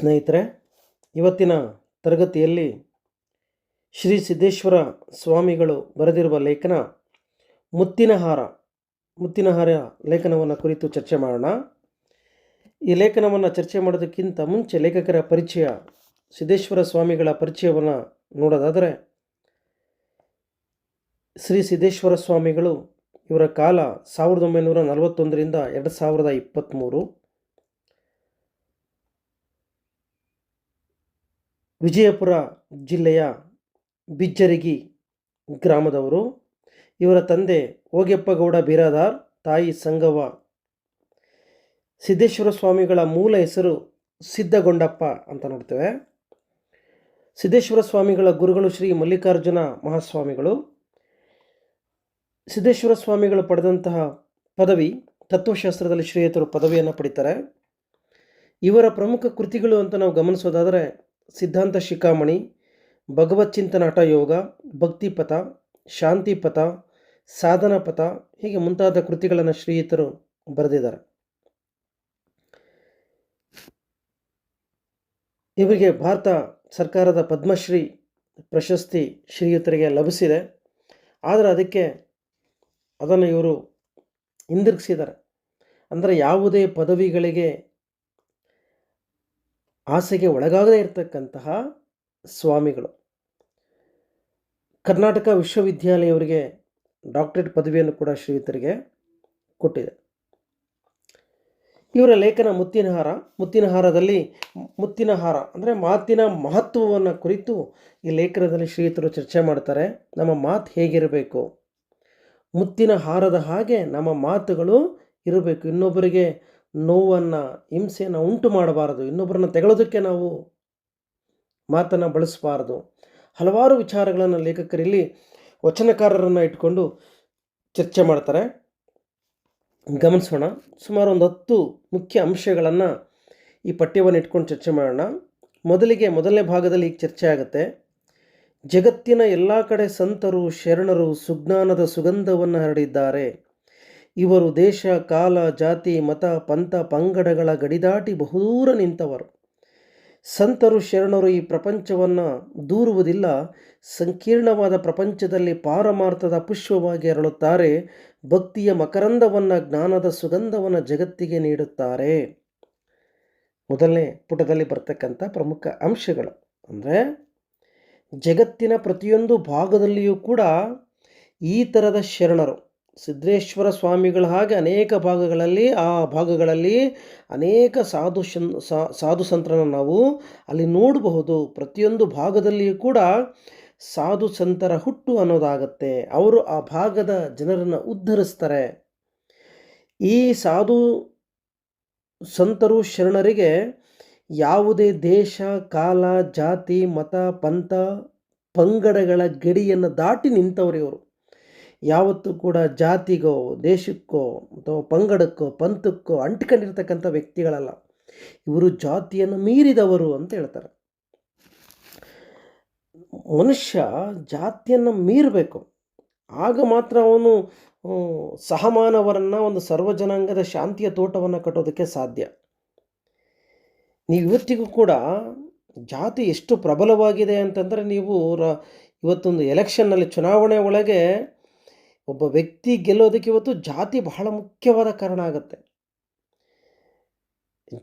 ಸ್ನೇಹಿತರೆ, ಇವತ್ತಿನ ತರಗತಿಯಲ್ಲಿ ಶ್ರೀ ಸಿದ್ದೇಶ್ವರ ಸ್ವಾಮಿಗಳು ಬರೆದಿರುವ ಲೇಖನ ಮುತ್ತಿನ ಹಾರ ಲೇಖನವನ್ನು ಕುರಿತು ಚರ್ಚೆ ಮಾಡೋಣ. ಈ ಲೇಖನವನ್ನು ಚರ್ಚೆ ಮಾಡೋದಕ್ಕಿಂತ ಮುಂಚೆ ಲೇಖಕರ ಪರಿಚಯ, ಸಿದ್ದೇಶ್ವರ ಸ್ವಾಮಿಗಳ ಪರಿಚಯವನ್ನು ನೋಡೋದಾದರೆ, ಶ್ರೀ ಸಿದ್ದೇಶ್ವರ ಸ್ವಾಮಿಗಳು ಇವರ ಕಾಲ 1941ರಿಂದ 2023. ವಿಜಯಪುರ ಜಿಲ್ಲೆಯ ಬಿಜ್ಜರಗಿ ಗ್ರಾಮದವರು. ಇವರ ತಂದೆ ಓಗೆಪ್ಪಗೌಡ ಬಿರಾದಾರ್, ತಾಯಿ ಸಂಗವ್ವ. ಸಿದ್ದೇಶ್ವರ ಸ್ವಾಮಿಗಳ ಮೂಲ ಹೆಸರು ಸಿದ್ದಗೊಂಡಪ್ಪ ಅಂತ ನೋಡ್ತೇವೆ. ಸಿದ್ದೇಶ್ವರ ಸ್ವಾಮಿಗಳ ಗುರುಗಳು ಶ್ರೀ ಮಲ್ಲಿಕಾರ್ಜುನ ಮಹಾಸ್ವಾಮಿಗಳು. ಸಿದ್ದೇಶ್ವರ ಸ್ವಾಮಿಗಳು ಪಡೆದಂತಹ ಪದವಿ ತತ್ವಶಾಸ್ತ್ರದಲ್ಲಿ ಶ್ರೇಯತರು ಪದವಿಯನ್ನು ಪಡಿತಾರೆ. ಇವರ ಪ್ರಮುಖ ಕೃತಿಗಳು ಅಂತ ನಾವು ಗಮನಿಸೋದಾದರೆ ಸಿದ್ಧಾಂತ ಶಿಖಾಮಣಿ, ಭಗವತ್ ಚಿಂತನ ಹಠ ಯೋಗ, ಭಕ್ತಿಪಥ, ಶಾಂತಿಪಥ, ಸಾಧನಾ ಪಥ, ಹೀಗೆ ಮುಂತಾದ ಕೃತಿಗಳನ್ನು ಶ್ರೀಯುತರು ಬರೆದಿದ್ದಾರೆ. ಇವರಿಗೆ ಭಾರತ ಸರ್ಕಾರದ ಪದ್ಮಶ್ರೀ ಪ್ರಶಸ್ತಿ ಶ್ರೀಯುತರಿಗೆ ಲಭಿಸಿದೆ. ಆದರೆ ಅದನ್ನು ಇವರು ಹಿಂದಿರುಗಿಸಿದ್ದಾರೆ. ಅಂದರೆ ಯಾವುದೇ ಪದವಿಗಳಿಗೆ ಆಸೆಗೆ ಒಳಗಾಗದೇ ಇರತಕ್ಕಂತಹ ಸ್ವಾಮಿಗಳು. ಕರ್ನಾಟಕ ವಿಶ್ವವಿದ್ಯಾಲಯ ಅವರಿಗೆ ಡಾಕ್ಟರೇಟ್ ಪದವಿಯನ್ನು ಕೂಡ ಶ್ರೀಯುತರಿಗೆ ಕೊಟ್ಟಿದೆ. ಇವರ ಲೇಖನ ಮುತ್ತಿನಹಾರದಲ್ಲಿ ಮುತ್ತಿನ ಹಾರ ಅಂದರೆ ಮಾತಿನ ಮಹತ್ವವನ್ನು ಕುರಿತು ಈ ಲೇಖನದಲ್ಲಿ ಶ್ರೀಯುತರು ಚರ್ಚೆ ಮಾಡ್ತಾರೆ. ನಮ್ಮ ಮಾತು ಹೇಗಿರಬೇಕು, ಮುತ್ತಿನ ಹಾರದ ಹಾಗೆ ನಮ್ಮ ಮಾತುಗಳು ಇರಬೇಕು. ಇನ್ನೊಬ್ಬರಿಗೆ ನೋವನ್ನು, ಹಿಂಸೆಯನ್ನು ಉಂಟು ಮಾಡಬಾರದು. ಇನ್ನೊಬ್ಬರನ್ನ ತೆಗೊಳ್ಳೋದಕ್ಕೆ ನಾವು ಮಾತನ್ನು ಬಳಸಬಾರದು. ಹಲವಾರು ವಿಚಾರಗಳನ್ನು ಲೇಖಕರಲ್ಲಿ ವಚನಕಾರರನ್ನು ಇಟ್ಕೊಂಡು ಚರ್ಚೆ ಮಾಡ್ತಾರೆ. ಗಮನಿಸೋಣ. ಸುಮಾರು ಒಂದು 10 ಮುಖ್ಯ ಅಂಶಗಳನ್ನು ಈ ಪಠ್ಯವನ್ನು ಇಟ್ಕೊಂಡು ಚರ್ಚೆ ಮಾಡೋಣ. ಮೊದಲನೇ ಭಾಗದಲ್ಲಿ ಈಗ ಚರ್ಚೆ ಆಗುತ್ತೆ. ಜಗತ್ತಿನ ಎಲ್ಲ ಕಡೆ ಸಂತರು ಶರಣರು ಸುಜ್ಞಾನದ ಸುಗಂಧವನ್ನು ಹರಡಿದ್ದಾರೆ. ಇವರು ದೇಶ ಕಾಲ ಜಾತಿ ಮತ ಪಂಥ ಪಂಗಡಗಳ ಗಡಿದಾಟಿ ಬಹುದೂರ ನಿಂತವರು. ಸಂತರು ಶರಣರು ಈ ಪ್ರಪಂಚವನ್ನು ದೂರುವುದಿಲ್ಲ. ಸಂಕೀರ್ಣವಾದ ಪ್ರಪಂಚದಲ್ಲಿ ಪಾರಮಾರ್ಥದ ಪುಷ್ಪವಾಗಿ ಅರಳುತ್ತಾರೆ. ಭಕ್ತಿಯ ಮಕರಂದವನ್ನು, ಜ್ಞಾನದ ಸುಗಂಧವನ್ನು ಜಗತ್ತಿಗೆ ನೀಡುತ್ತಾರೆ. ಮೊದಲನೇ ಪುಟದಲ್ಲಿ ಬರ್ತಕ್ಕಂಥ ಪ್ರಮುಖ ಅಂಶಗಳು ಅಂದರೆ, ಜಗತ್ತಿನ ಪ್ರತಿಯೊಂದು ಭಾಗದಲ್ಲಿಯೂ ಕೂಡ ಈ ಥರದ ಶರಣರು, ಸಿದ್ದೇಶ್ವರ ಸ್ವಾಮಿಗಳ ಹಾಗೆ ಅನೇಕ ಭಾಗಗಳಲ್ಲಿ ಅನೇಕ ಸಾಧು ಸಂತರನ್ನು ನಾವು ಅಲ್ಲಿ ನೋಡಬಹುದು. ಪ್ರತಿಯೊಂದು ಭಾಗದಲ್ಲಿಯೂ ಕೂಡ ಸಾಧು ಸಂತರ ಹುಟ್ಟು ಅನ್ನೋದಾಗತ್ತೆ. ಅವರು ಆ ಭಾಗದ ಜನರನ್ನು ಉದ್ಧರಿಸ್ತಾರೆ. ಈ ಸಾಧು ಸಂತರು ಶರಣರಿಗೆ ಯಾವುದೇ ದೇಶ ಕಾಲ ಜಾತಿ ಮತ ಪಂಥ ಪಂಗಡಗಳ ಗಡಿಯನ್ನು ದಾಟಿ ನಿಂತವರು ಇವರು. ಯಾವತ್ತೂ ಕೂಡ ಜಾತಿಗೋ ದೇಶಕ್ಕೋ ಅಥವಾ ಪಂಗಡಕ್ಕೋ ಪಂಥಕ್ಕೋ ಅಂಟಿಕೊಂಡಿರ್ತಕ್ಕಂಥ ವ್ಯಕ್ತಿಗಳಲ್ಲ. ಇವರು ಜಾತಿಯನ್ನು ಮೀರಿದವರು ಅಂತ ಹೇಳ್ತಾರೆ. ಮನುಷ್ಯ ಜಾತಿಯನ್ನು ಮೀರಬೇಕು. ಆಗ ಮಾತ್ರ ಅವನು ಸಹಮಾನವರನ್ನು, ಒಂದು ಸರ್ವಜನಾಂಗದ ಶಾಂತಿಯ ತೋಟವನ್ನು ಕಟ್ಟೋದಕ್ಕೆ ಸಾಧ್ಯ. ನೀವು ಇವತ್ತಿಗೂ ಕೂಡ ಜಾತಿ ಎಷ್ಟು ಪ್ರಬಲವಾಗಿದೆ ಅಂತಂದರೆ, ನೀವು ಇವತ್ತೊಂದು ಎಲೆಕ್ಷನ್ನಲ್ಲಿ ಚುನಾವಣೆ ಒಳಗೆ ಒಬ್ಬ ವ್ಯಕ್ತಿ ಗೆಲ್ಲೋದಕ್ಕೆ ಇವತ್ತು ಜಾತಿ ಬಹಳ ಮುಖ್ಯವಾದ ಕಾರಣ ಆಗುತ್ತೆ.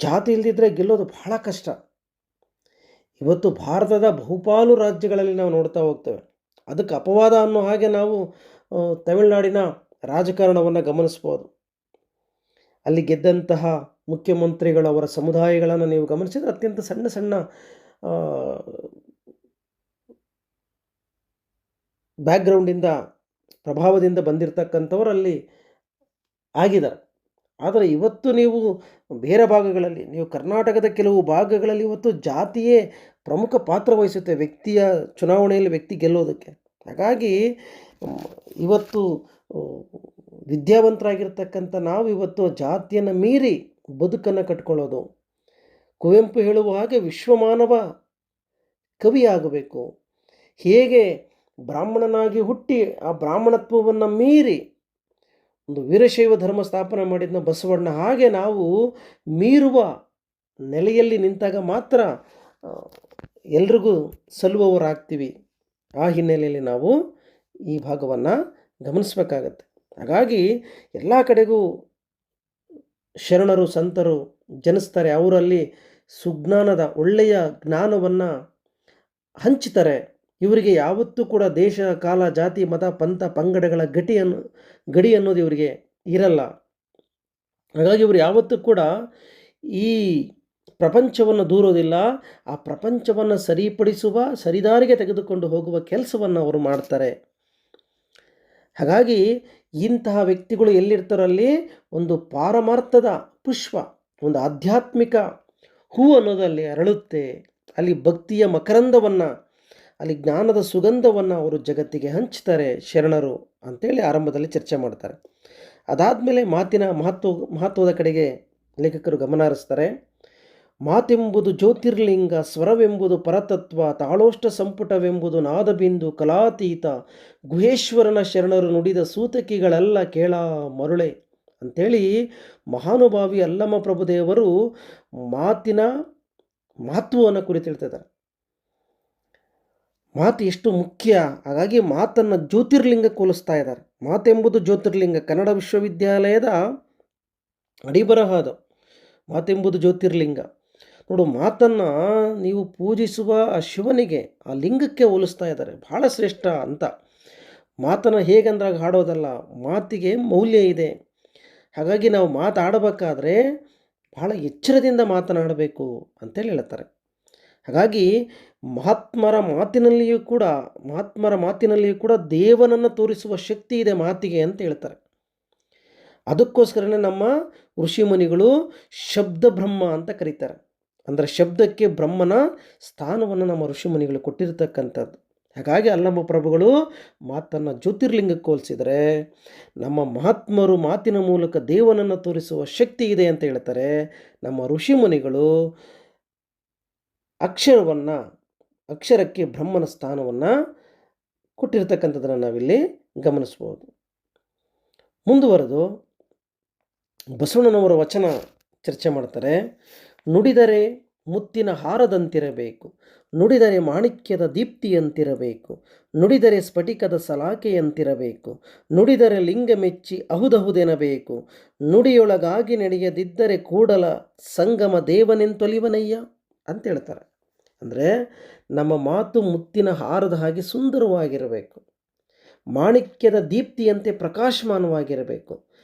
ಜಾತಿ ಇಲ್ಲದಿದ್ದರೆ ಗೆಲ್ಲೋದು ಬಹಳ ಕಷ್ಟ. ಇವತ್ತು ಭಾರತದ ಬಹುಪಾಲು ರಾಜ್ಯಗಳಲ್ಲಿ ನಾವು ನೋಡ್ತಾ ಹೋಗ್ತೇವೆ. ಅದಕ್ಕೆ ಅಪವಾದ ಅನ್ನೋ ಹಾಗೆ ನಾವು ತಮಿಳುನಾಡಿನ ರಾಜಕಾರಣವನ್ನು ಗಮನಿಸ್ಬೋದು. ಅಲ್ಲಿ ಗೆದ್ದಂತಹ ಮುಖ್ಯಮಂತ್ರಿಗಳು, ಅವರ ಸಮುದಾಯಗಳನ್ನು ನೀವು ಗಮನಿಸಿದರೆ ಅತ್ಯಂತ ಸಣ್ಣ ಸಣ್ಣ ಬ್ಯಾಕ್ಗ್ರೌಂಡಿಂದ, ಪ್ರಭಾವದಿಂದ ಬಂದಿರತಕ್ಕಂಥವರು ಅಲ್ಲಿ ಆಗಿದ್ದಾರೆ. ಆದರೆ ಇವತ್ತು ನೀವು ಬೇರೆ ಭಾಗಗಳಲ್ಲಿ, ನೀವು ಕರ್ನಾಟಕದ ಕೆಲವು ಭಾಗಗಳಲ್ಲಿ ಇವತ್ತು ಜಾತಿಯೇ ಪ್ರಮುಖ ಪಾತ್ರ ವಹಿಸುತ್ತೆ ವ್ಯಕ್ತಿಯ ಚುನಾವಣೆಯಲ್ಲಿ ವ್ಯಕ್ತಿ ಗೆಲ್ಲೋದಕ್ಕೆ. ಹಾಗಾಗಿ ಇವತ್ತು ವಿದ್ಯಾವಂತರಾಗಿರ್ತಕ್ಕಂಥ ನಾವು ಇವತ್ತು ಜಾತಿಯನ್ನು ಮೀರಿ ಬದುಕನ್ನು ಕಟ್ಕೊಳ್ಳೋದು. ಕುವೆಂಪು ಹೇಳುವ ಹಾಗೆ ವಿಶ್ವಮಾನವ ಕವಿಯಾಗಬೇಕು. ಹೇಗೆ ಬ್ರಾಹ್ಮಣನಾಗಿ ಹುಟ್ಟಿ ಆ ಬ್ರಾಹ್ಮಣತ್ವವನ್ನು ಮೀರಿ ಒಂದು ವೀರಶೈವ ಧರ್ಮ ಸ್ಥಾಪನೆ ಮಾಡಿದ್ನ ಬಸವಣ್ಣ, ಹಾಗೆ ನಾವು ಮೀರುವ ನೆಲೆಯಲ್ಲಿ ನಿಂತಾಗ ಮಾತ್ರ ಆ, ಎಲ್ರಿಗೂ ಸಲ್ಲುವವರಾಗ್ತೀವಿ. ಆ ಹಿನ್ನೆಲೆಯಲ್ಲಿ ನಾವು ಈ ಭಾಗವನ್ನು ಗಮನಿಸಬೇಕಾಗತ್ತೆ. ಹಾಗಾಗಿ ಎಲ್ಲ ಕಡೆಗೂ ಶರಣರು ಸಂತರು ಜನಿಸ್ತಾರೆ, ಅವರಲ್ಲಿ ಸುಜ್ಞಾನದ ಒಳ್ಳೆಯ ಜ್ಞಾನವನ್ನು ಹಂಚ್ತಾರೆ. ಇವರಿಗೆ ಯಾವತ್ತೂ ಕೂಡ ದೇಶ ಕಾಲ ಜಾತಿ ಮತ ಪಂಥ ಪಂಗಡಗಳ ಗಡಿ ಅನ್ನೋದು ಇವರಿಗೆ ಇರಲ್ಲ. ಹಾಗಾಗಿ ಇವರು ಯಾವತ್ತೂ ಕೂಡ ಈ ಪ್ರಪಂಚವನ್ನು ದೂರೋದಿಲ್ಲ. ಆ ಪ್ರಪಂಚವನ್ನು ಸರಿಪಡಿಸುವ, ಸರಿದಾರಿಗೆ ತೆಗೆದುಕೊಂಡು ಹೋಗುವ ಕೆಲಸವನ್ನು ಅವರು ಮಾಡ್ತಾರೆ. ಹಾಗಾಗಿ ಇಂತಹ ವ್ಯಕ್ತಿಗಳು ಎಲ್ಲಿರ್ತಾರೋ ಅಲ್ಲಿ ಒಂದು ಪಾರಮಾರ್ಥದ ಪುಷ್ಪ, ಒಂದು ಆಧ್ಯಾತ್ಮಿಕ ಹೂ ಅನ್ನೋದಲ್ಲಿ ಅರಳುತ್ತೆ. ಅಲ್ಲಿ ಭಕ್ತಿಯ ಮಕರಂದವನ್ನು, ಅಲ್ಲಿ ಜ್ಞಾನದ ಸುಗಂಧವನ್ನು ಅವರು ಜಗತ್ತಿಗೆ ಹಂಚ್ತಾರೆ ಶರಣರು ಅಂತೇಳಿ ಆರಂಭದಲ್ಲಿ ಚರ್ಚೆ ಮಾಡ್ತಾರೆ. ಅದಾದಮೇಲೆ ಮಾತಿನ ಮಹತ್ವದ ಕಡೆಗೆ ಲೇಖಕರು ಗಮನ ಹರಿಸ್ತಾರೆ. ಮಾತೆಂಬುದು ಜ್ಯೋತಿರ್ಲಿಂಗ, ಸ್ವರವೆಂಬುದು ಪರತತ್ವ, ತಾಳೋಷ್ಟ ಸಂಪುಟವೆಂಬುದು ನಾದಬಿಂದು ಕಲಾತೀತ, ಗುಹೇಶ್ವರನ ಶರಣರು ನುಡಿದ ಸೂತಕಿಗಳೆಲ್ಲ ಕೇಳ ಮರುಳೆ ಅಂಥೇಳಿ ಮಹಾನುಭಾವಿ ಅಲ್ಲಮ ಪ್ರಭುದೇವರು ಮಾತಿನ ಮಹತ್ವವನ್ನು ಕುರಿತು ಹೇಳ್ತಿದ್ದಾರೆ. ಮಾತು ಎಷ್ಟು ಮುಖ್ಯ, ಹಾಗಾಗಿ ಮಾತನ್ನು ಜ್ಯೋತಿರ್ಲಿಂಗಕ್ಕೆ ಹೋಲಿಸ್ತಾ ಇದ್ದಾರೆ. ಮಾತೆಂಬುದು ಜ್ಯೋತಿರ್ಲಿಂಗ ಕನ್ನಡ ವಿಶ್ವವಿದ್ಯಾಲಯದ ಅಡಿಬರಹ ಅದು. ಮಾತೆಂಬುದು ಜ್ಯೋತಿರ್ಲಿಂಗ. ನೋಡು, ಮಾತನ್ನು ನೀವು ಪೂಜಿಸುವ ಆ ಶಿವನಿಗೆ, ಆ ಲಿಂಗಕ್ಕೆ ಹೋಲಿಸ್ತಾ ಇದ್ದಾರೆ. ಭಾಳ ಶ್ರೇಷ್ಠ ಅಂತ. ಮಾತನ್ನು ಹೇಗಂದ್ರಾಗ ಹಾಡೋದಲ್ಲ, ಮಾತಿಗೆ ಮೌಲ್ಯ ಇದೆ. ಹಾಗಾಗಿ ನಾವು ಮಾತಾಡಬೇಕಾದ್ರೆ ಬಹಳ ಎಚ್ಚರದಿಂದ ಮಾತನಾಡಬೇಕು ಅಂತೇಳಿ ಹೇಳ್ತಾರೆ. ಹಾಗಾಗಿ ಮಹಾತ್ಮರ ಮಾತಿನಲ್ಲಿಯೂ ಕೂಡ ದೇವನನ್ನು ತೋರಿಸುವ ಶಕ್ತಿ ಇದೆ ಮಾತಿಗೆ ಅಂತ ಹೇಳ್ತಾರೆ. ಅದಕ್ಕೋಸ್ಕರನೇ ನಮ್ಮ ಋಷಿಮುನಿಗಳು ಶಬ್ದ ಬ್ರಹ್ಮ ಅಂತ ಕರೀತಾರೆ. ಅಂದರೆ ಶಬ್ದಕ್ಕೆ ಬ್ರಹ್ಮನ ಸ್ಥಾನವನ್ನು ನಮ್ಮ ಋಷಿಮುನಿಗಳು ಕೊಟ್ಟಿರ್ತಕ್ಕಂಥದ್ದು. ಹಾಗಾಗಿ ಅಲ್ಲಮ ಪ್ರಭುಗಳು ಮಾತನ್ನು ಜ್ಯೋತಿರ್ಲಿಂಗಕ್ಕೆ ಹೋಲಿಸಿದರೆ, ನಮ್ಮ ಮಹಾತ್ಮರು ಮಾತಿನ ಮೂಲಕ ದೇವನನ್ನು ತೋರಿಸುವ ಶಕ್ತಿ ಇದೆ ಅಂತ ಹೇಳ್ತಾರೆ. ನಮ್ಮ ಋಷಿಮುನಿಗಳು ಅಕ್ಷರಕ್ಕೆ ಬ್ರಹ್ಮನ ಸ್ಥಾನವನ್ನು ಕೊಟ್ಟಿರ್ತಕ್ಕಂಥದ್ದನ್ನು ನಾವಿಲ್ಲಿ ಗಮನಿಸ್ಬೋದು. ಮುಂದುವರೆದು ಬಸವಣ್ಣನವರ ವಚನ ಚರ್ಚೆ ಮಾಡ್ತಾರೆ. ನುಡಿದರೆ ಮುತ್ತಿನ ಹಾರದಂತಿರಬೇಕು, ನುಡಿದರೆ ಮಾಣಿಕ್ಯದ ದೀಪ್ತಿಯಂತಿರಬೇಕು, ನುಡಿದರೆ ಸ್ಫಟಿಕದ ಸಲಾಕೆಯಂತಿರಬೇಕು, ನುಡಿದರೆ ಲಿಂಗ ಮೆಚ್ಚಿ ಅಹುದಹುದೆನಬೇಕು, ನುಡಿಯೊಳಗಾಗಿ ನಡೆಯದಿದ್ದರೆ ಕೂಡಲ ಸಂಗಮ ದೇವನೆಂತೊಲಿವನಯ್ಯ ಅಂತ ಹೇಳ್ತಾರೆ. ಅಂದರೆ ನಮ್ಮ ಮಾತು ಮುತ್ತಿನ ಹಾರದ ಹಾಗೆ ಸುಂದರವಾಗಿರಬೇಕು, ಮಾಣಿಕ್ಯದ ದೀಪ್ತಿಯಂತೆ ಪ್ರಕಾಶಮಾನವಾಗಿರಬೇಕು,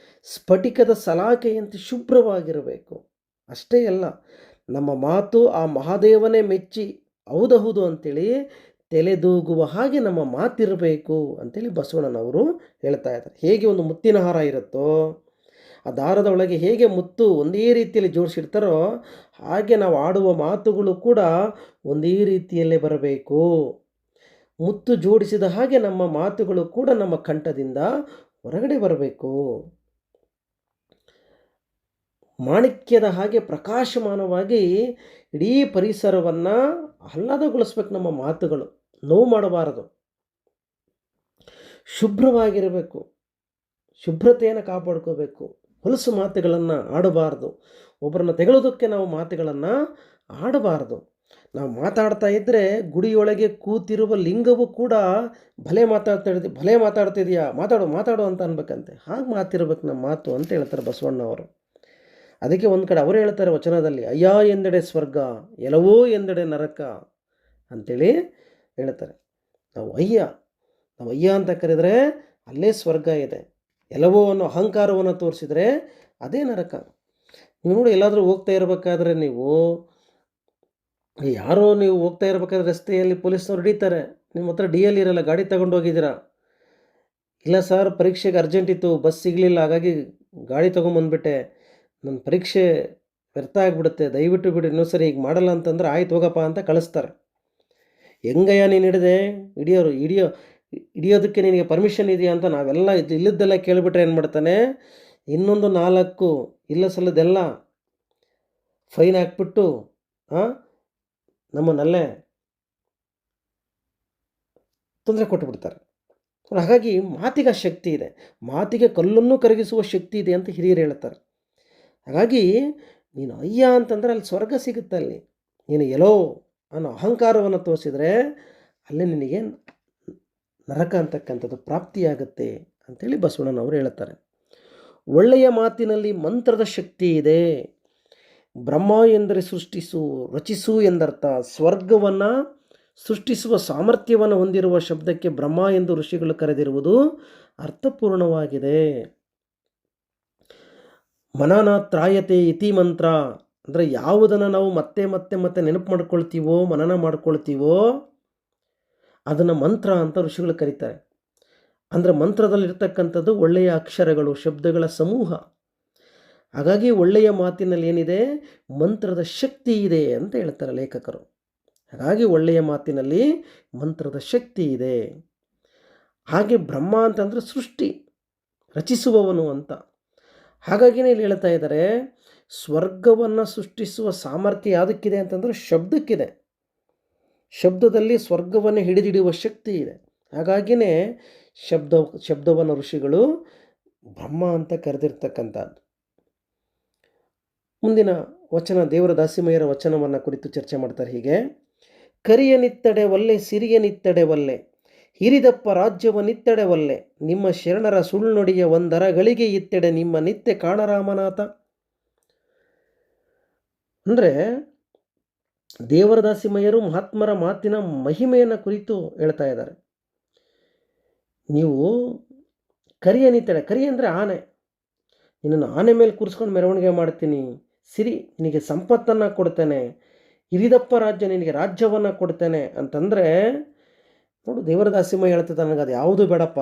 ಸ್ಫಟಿಕದ ಸಲಾಕೆಯಂತೆ ಶುಭ್ರವಾಗಿರಬೇಕು. ಅಷ್ಟೇ ಅಲ್ಲ, ನಮ್ಮ ಮಾತು ಆ ಮಹಾದೇವನೇ ಮೆಚ್ಚಿ ಹೌದೌದು ಅಂತೇಳಿ ತಲೆದೂಗುವ ಹಾಗೆ ನಮ್ಮ ಮಾತಿರಬೇಕು ಅಂತೇಳಿ ಬಸವಣ್ಣನವರು ಹೇಳ್ತಾ ಇದ್ದಾರೆ. ಹೇಗೆ ಒಂದು ಮುತ್ತಿನ ಹಾರ ಇರುತ್ತೋ, ಆ ದಾರದ ಒಳಗೆ ಹೇಗೆ ಮುತ್ತು ಒಂದೇ ರೀತಿಯಲ್ಲಿ ಜೋಡಿಸಿರ್ತಾರೋ ಹಾಗೆ ನಾವು ಆಡುವ ಮಾತುಗಳು ಕೂಡ ಒಂದೇ ರೀತಿಯಲ್ಲೇ ಬರಬೇಕು. ಮುತ್ತು ಜೋಡಿಸಿದ ಹಾಗೆ ನಮ್ಮ ಮಾತುಗಳು ಕೂಡ ನಮ್ಮ ಕಂಠದಿಂದ ಹೊರಗಡೆ ಬರಬೇಕು. ಮಾಣಿಕ್ಯದ ಹಾಗೆ ಪ್ರಕಾಶಮಾನವಾಗಿ ಇಡೀ ಪರಿಸರವನ್ನು ಆಹ್ಲಾದಗೊಳಿಸ್ಬೇಕು. ನಮ್ಮ ಮಾತುಗಳು ನೋವು ಮಾಡಬಾರದು, ಶುಭ್ರವಾಗಿರಬೇಕು, ಶುಭ್ರತೆಯನ್ನು ಕಾಪಾಡ್ಕೋಬೇಕು. ಹೊಲಸು ಮಾತುಗಳನ್ನು ಆಡಬಾರ್ದು. ಒಬ್ಬರನ್ನ ತೆಗೊಳ್ಳೋದಕ್ಕೆ ನಾವು ಮಾತುಗಳನ್ನು ಆಡಬಾರ್ದು. ನಾವು ಮಾತಾಡ್ತಾ ಇದ್ದರೆ ಗುಡಿಯೊಳಗೆ ಕೂತಿರುವ ಲಿಂಗವು ಕೂಡ ಭಲೆ ಮಾತಾಡ್ತಿದೆಯಾ, ಮಾತಾಡು ಅಂತ ಅನ್ಬೇಕಂತೆ. ಹಾಗೆ ಮಾತಿರ್ಬೇಕು ನಮ್ಮ ಮಾತು ಅಂತ ಹೇಳ್ತಾರೆ ಬಸವಣ್ಣವರು. ಅದಕ್ಕೆ ಒಂದು ಕಡೆ ಅವರು ಹೇಳ್ತಾರೆ ವಚನದಲ್ಲಿ, ಅಯ್ಯ ಎಂದೆಡೆ ಸ್ವರ್ಗ, ಎಲವೋ ಎಂದೆಡೆ ನರಕ ಅಂಥೇಳಿ ಹೇಳ್ತಾರೆ. ನಾವು ಅಯ್ಯ ಅಂತ ಕರೆದರೆ ಅಲ್ಲೇ ಸ್ವರ್ಗ ಇದೆ, ಎಲವೋ ಅನ್ನೋ ಅಹಂಕಾರವನ್ನು ತೋರಿಸಿದರೆ ಅದೇ ನರಕ. ನೀವು ನೋಡಿ, ಎಲ್ಲಾದರೂ ಹೋಗ್ತಾ ಇರಬೇಕಾದ್ರೆ ನೀವು ಹೋಗ್ತಾ ಇರಬೇಕಾದ್ರೆ ರಸ್ತೆಯಲ್ಲಿ ಪೊಲೀಸ್ನವ್ರು ಹಿಡಿತಾರೆ. ನಿಮ್ಮ ಹತ್ರ DL ಇರಲ್ಲ, ಗಾಡಿ ತಗೊಂಡು ಹೋಗಿದ್ದೀರಾ. ಇಲ್ಲ ಸರ್, ಪರೀಕ್ಷೆಗೆ ಅರ್ಜೆಂಟ್ ಇತ್ತು, ಬಸ್ ಸಿಗಲಿಲ್ಲ, ಹಾಗಾಗಿ ಗಾಡಿ ತೊಗೊಂಬಂದ್ಬಿಟ್ಟೆ, ನನ್ನ ಪರೀಕ್ಷೆ ವ್ಯರ್ಥ ಆಗಿಬಿಡುತ್ತೆ, ದಯವಿಟ್ಟು ಬಿಡಿ, ಇನ್ನೊಂದ್ಸರಿ ಈಗ ಮಾಡಲ್ಲ ಅಂತಂದ್ರೆ ಆಯ್ತು ಹೋಗಪ್ಪ ಅಂತ ಕಳಿಸ್ತಾರೆ. ಹೆಂಗಯ್ಯ ನೀನು ಹಿಡಿಯೋದಕ್ಕೆ ನಿನಗೆ ಪರ್ಮಿಷನ್ ಇದೆಯಾ ಅಂತ ನಾವೆಲ್ಲ ಇಲ್ಲದ್ದೆಲ್ಲ ಕೇಳಿಬಿಟ್ರೆ ಏನು ಮಾಡ್ತಾನೆ, ಇನ್ನೊಂದು 4 ಇಲ್ಲ ಸಲ್ಲದೆಲ್ಲ ಫೈನ್ ಹಾಕ್ಬಿಟ್ಟು ನಮ್ಮನ್ನಲ್ಲೇ ತೊಂದರೆ ಕೊಟ್ಟುಬಿಡ್ತಾರೆ. ಹಾಗಾಗಿ ಮಾತಿಗೆ ಶಕ್ತಿ ಇದೆ, ಮಾತಿಗೆ ಕಲ್ಲನ್ನು ಕರಗಿಸುವ ಶಕ್ತಿ ಇದೆ ಅಂತ ಹಿರಿಯರು ಹೇಳ್ತಾರೆ. ಹಾಗಾಗಿ ನೀನು ಅಯ್ಯ ಅಂತಂದರೆ ಅಲ್ಲಿ ಸ್ವರ್ಗ ಸಿಗುತ್ತೆ. ಅಲ್ಲಿ ನೀನು ಎಲ್ಲೋ ಅನ್ನೋ ಅಹಂಕಾರವನ್ನು ತೋರಿಸಿದರೆ ಅಲ್ಲಿ ನಿನಗೆ ನರಕ ಅಂತಕ್ಕಂಥದ್ದು ಪ್ರಾಪ್ತಿಯಾಗುತ್ತೆ ಅಂಥೇಳಿ ಬಸವಣ್ಣನವರು ಹೇಳುತ್ತಾರೆ. ಒಳ್ಳೆಯ ಮಾತಿನಲ್ಲಿ ಮಂತ್ರದ ಶಕ್ತಿ ಇದೆ. ಬ್ರಹ್ಮ ಎಂದರೆ ಸೃಷ್ಟಿಸು, ರಚಿಸು ಎಂದರ್ಥ. ಸ್ವರ್ಗವನ್ನು ಸೃಷ್ಟಿಸುವ ಸಾಮರ್ಥ್ಯವನ್ನು ಹೊಂದಿರುವ ಶಬ್ದಕ್ಕೆ ಬ್ರಹ್ಮ ಎಂದು ಋಷಿಗಳು ಕರೆದಿರುವುದು ಅರ್ಥಪೂರ್ಣವಾಗಿದೆ. ಮನನ ತ್ರಾಯತೆ ಇತಿ ಮಂತ್ರ ಅಂದರೆ ಯಾವುದನ್ನು ನಾವು ಮತ್ತೆ ಮತ್ತೆ ಮತ್ತೆ ನೆನಪು ಮಾಡ್ಕೊಳ್ತೀವೋ, ಮನನ ಮಾಡ್ಕೊಳ್ತೀವೋ ಅದನ್ನು ಮಂತ್ರ ಅಂತ ಋಷಿಗಳು ಕರೀತಾರೆ. ಅಂದರೆ ಮಂತ್ರದಲ್ಲಿರ್ತಕ್ಕಂಥದ್ದು ಒಳ್ಳೆಯ ಅಕ್ಷರಗಳು, ಶಬ್ದಗಳ ಸಮೂಹ. ಹಾಗಾಗಿ ಒಳ್ಳೆಯ ಮಾತಿನಲ್ಲಿ ಏನಿದೆ, ಮಂತ್ರದ ಶಕ್ತಿ ಇದೆ ಅಂತ ಹೇಳ್ತಾರೆ ಲೇಖಕರು. ಹಾಗಾಗಿ ಒಳ್ಳೆಯ ಮಾತಿನಲ್ಲಿ ಮಂತ್ರದ ಶಕ್ತಿ ಇದೆ. ಹಾಗೆ ಬ್ರಹ್ಮ ಅಂತಂದರೆ ಸೃಷ್ಟಿ, ರಚಿಸುವವನು ಅಂತ. ಹಾಗಾಗಿನೇ ಇಲ್ಲಿ ಹೇಳ್ತಾ ಇದ್ದಾರೆ, ಸ್ವರ್ಗವನ್ನು ಸೃಷ್ಟಿಸುವ ಸಾಮರ್ಥ್ಯ ಯಾವುದಕ್ಕಿದೆ ಅಂತಂದರೆ ಶಬ್ದಕ್ಕಿದೆ. ಶಬ್ದದಲ್ಲಿ ಸ್ವರ್ಗವನ್ನು ಹಿಡಿದಿಡುವ ಶಕ್ತಿ ಇದೆ. ಹಾಗಾಗಿನೇ ಶಬ್ದವನ್ನು ಋಷಿಗಳು ಬ್ರಹ್ಮ ಅಂತ ಕರೆದಿರ್ತಕ್ಕಂಥದ್ದು. ಮುಂದಿನ ವಚನ ದೇವರ ದಾಸಿಮಯ್ಯರ ವಚನವನ್ನು ಕುರಿತು ಚರ್ಚೆ ಮಾಡ್ತಾರೆ ಹೀಗೆ: ಕರಿಯನಿತ್ತಡೆ ಒಲ್ಲೆ, ಸಿರಿಯನಿತ್ತಡೆ ಒಲ್ಲೆ, ಹಿರಿದಪ್ಪ ರಾಜ್ಯವನಿತ್ತಡೆ ಒಲ್ಲೆ, ನಿಮ್ಮ ಶರಣರ ಸುಳ್ನುಡಿಯ ಒಂದರಗಳಿಗೆ ಇತ್ತೆಡೆ ನಿಮ್ಮ ನಿತ್ಯ ಕಾಣರಾಮನಾಥ. ಅಂದರೆ ದೇವರ ದಾಸಿಮಯ್ಯರು ಮಹಾತ್ಮರ ಮಾತಿನ ಮಹಿಮೆಯನ್ನು ಕುರಿತು ಹೇಳ್ತಾ ಇದ್ದಾರೆ. ನೀವು ಕರಿಯನಿತ್ತಡೆ, ಕರಿ ಅಂದರೆ ಆನೆ, ನಿನ್ನನ್ನು ಆನೆ ಮೇಲೆ ಕೂರಿಸ್ಕೊಂಡು ಮೆರವಣಿಗೆ ಮಾಡ್ತೀನಿ, ಸಿರಿ ನಿನಗೆ ಸಂಪತ್ತನ್ನು ಕೊಡ್ತೇನೆ, ಹಿರಿದಪ್ಪ ರಾಜ್ಯ ನಿನಗೆ ರಾಜ್ಯವನ್ನು ಕೊಡ್ತೇನೆ ಅಂತಂದರೆ, ನೋಡು ದೇವರ ದಾಸಿಮಯ್ಯ ಹೇಳ್ತಿದ್ದ, ನನಗೆ ಅದು ಯಾವುದು ಬೇಡಪ್ಪ,